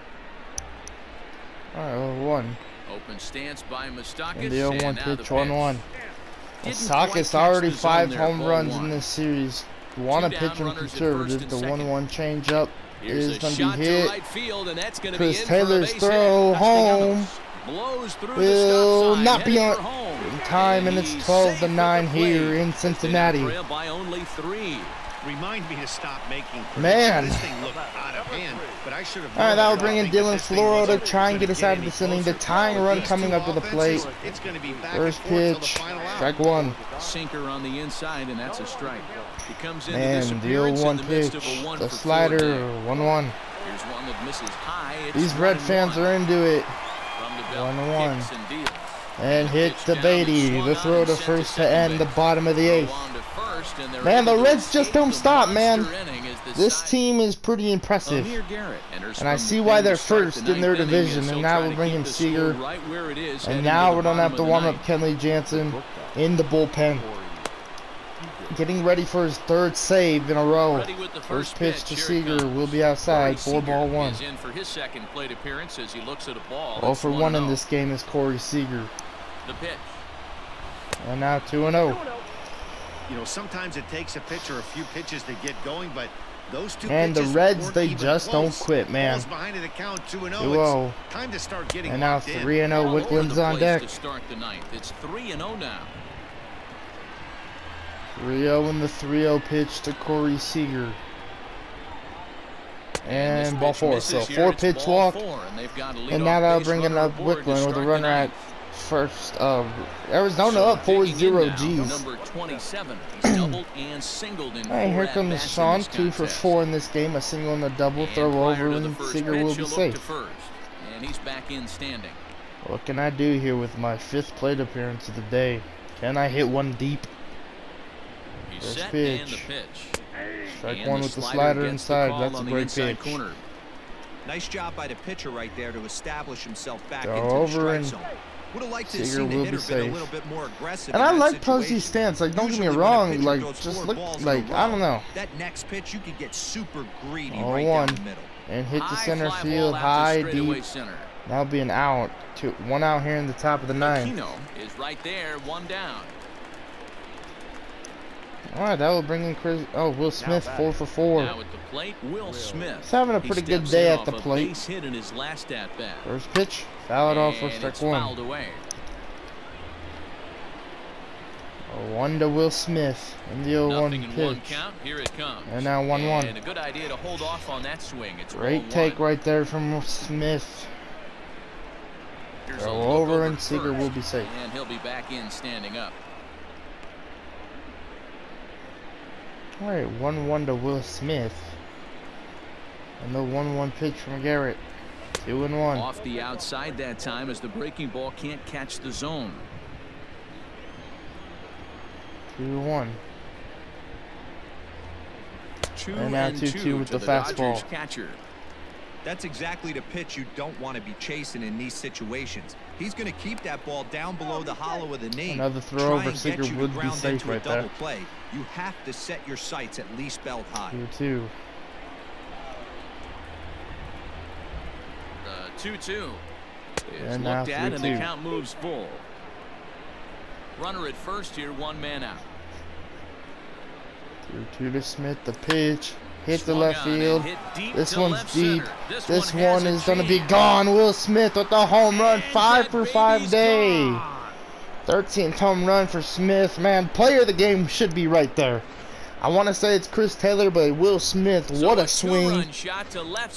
All right, 0-1. Open stance by Moustakas. And the 0-1 pitch, 1-1. Moustakas already 5 home runs in this series. You want to pitch him conservative. The 1-1 changeup is going to be hit. Right field, and that's gonna Chris be Taylor's throw home will not be on time, and it's 12-9 here in Cincinnati. By only 3. Remind me to stop making. Man. This thing looked out of hand, but I should have. All right, that will bring in Dylan Floro to try and get us out of this inning. The tying run coming up to the plate. First pitch, strike 1. Sinker on the inside, and that's a strike. He comes in and the 0-1 pitch, the slider, 1-1. Here's one that misses high. These Red fans are into it. 1-1. And hits the Beatty. The throw to first to end the bottom of the 8th. Man, the Reds just don't stop, man. This team is pretty impressive. And I see why they're first in their division. And now we'll bring in Seager. And now we don't have to warm up Kenley Jansen in the bullpen. Getting ready for his 3rd save in a row. First pitch to Seager will be outside. 4-1. 0 for 1 in this game is Corey Seager. The pitch. And now 2-0. You know, sometimes it takes a pitch or a few pitches to get going, but those 2 and the pitches Reds, they just don't quit, man. 2-0. Time to start getting and now 3-0. Wickland's on deck. It's 3-0 now. 3-0 in the 3-0 pitch to Corey Seager. And ball 4. So 4 pitch walk. And now that'll bring it up Wickland with a runner at first. Arizona up 4-0. Geez. Number 27. He's doubled and singled in. Alright, here comes Sean. 2 for 4 in this game. A single and a double. Throw over, and Seager will be safe. And he's back in standing. What can I do here with my 5th plate appearance of the day? Can I hit one deep? First pitch. Strike 1 with the slider inside. That's a great pitch. Nice job by the pitcher right there to establish himself back Go into the over, strike and zone. Would have liked to Seager see the will hitter be been a safe. little bit more aggressive. And I like Posey's stance. Like, don't get me wrong. Like, just look like, I don't know. That next pitch, you could get super greedy 0-1. right down the middle. And hit the center field high, deep. That'll be an out. 1 out here in the top of the 9th. Aquino is right there, 1 down. All right, that will bring in Will Smith 4 for 4. Now at the plate, Will Smith. He's having a pretty good day at the plate. Base hit in his last at bat. First pitch, foul it off for strike 1. Away. 1 to Will Smith in the 0-1 pitch. Count. Here it comes. And now 1-1. And a good idea to hold off on that swing. It's great take right there from Smith. Throw over, and Seager will be safe. And he'll be back in standing up. All right, 1-1 to Will Smith. And the 1-1 pitch from Garrett. 2-1. Off the outside that time as the breaking ball can't catch the zone. 2-1. And now 2-2 with the fastball. Catcher. That's exactly the pitch you don't want to be chasing in these situations. He's going to keep that ball down below the hollow of the knee. Another throw over. Seager would be safe right there. Play. You have to set your sights at least belt high. 2-2. 2-2 is and now looked at, 3-2. and the count moves full. Runner at first here, 1 man out. 2-2 to Smith. The pitch hit the left field. This one's deep. This one is going to be gone. Will Smith with the home run. 5 for 5 day. 13th home run for Smith. Man, player of the game should be right there. I want to say it's Chris Taylor, but Will Smith, what a swing.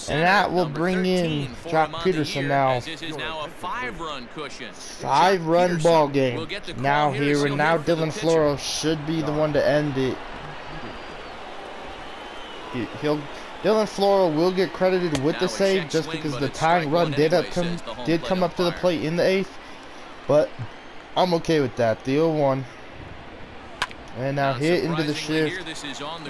And that will bring in Jock Peterson now. This is now a 5-run cushion. 5-run ball game. Now here, and now Dylan Floro should be the one to end it. Dylan Floro will get credited with the save just because the tying run did come up to the plate in the 8th. But I'm okay with that. The 0-1. And now hit into the shift,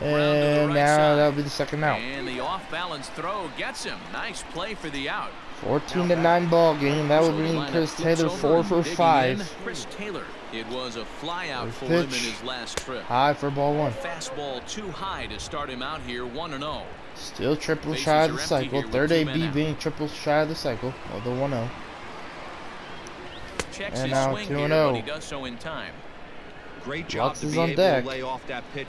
and now that'll be the second out. And the off-balance throw gets him. Nice play for the out. 14-9 ball game. That would bring Chris Taylor 4 for 5. Chris Taylor. It was a fly out for him in his last trip. High for ball 1. Fastball too high to start him out here 1-0. Still triple shy of the cycle. Third AB being triple shy of the cycle of the 1-0. Checks and his now swing 2-0. here, but he does so in time. Great job to be able to lay off that pitch.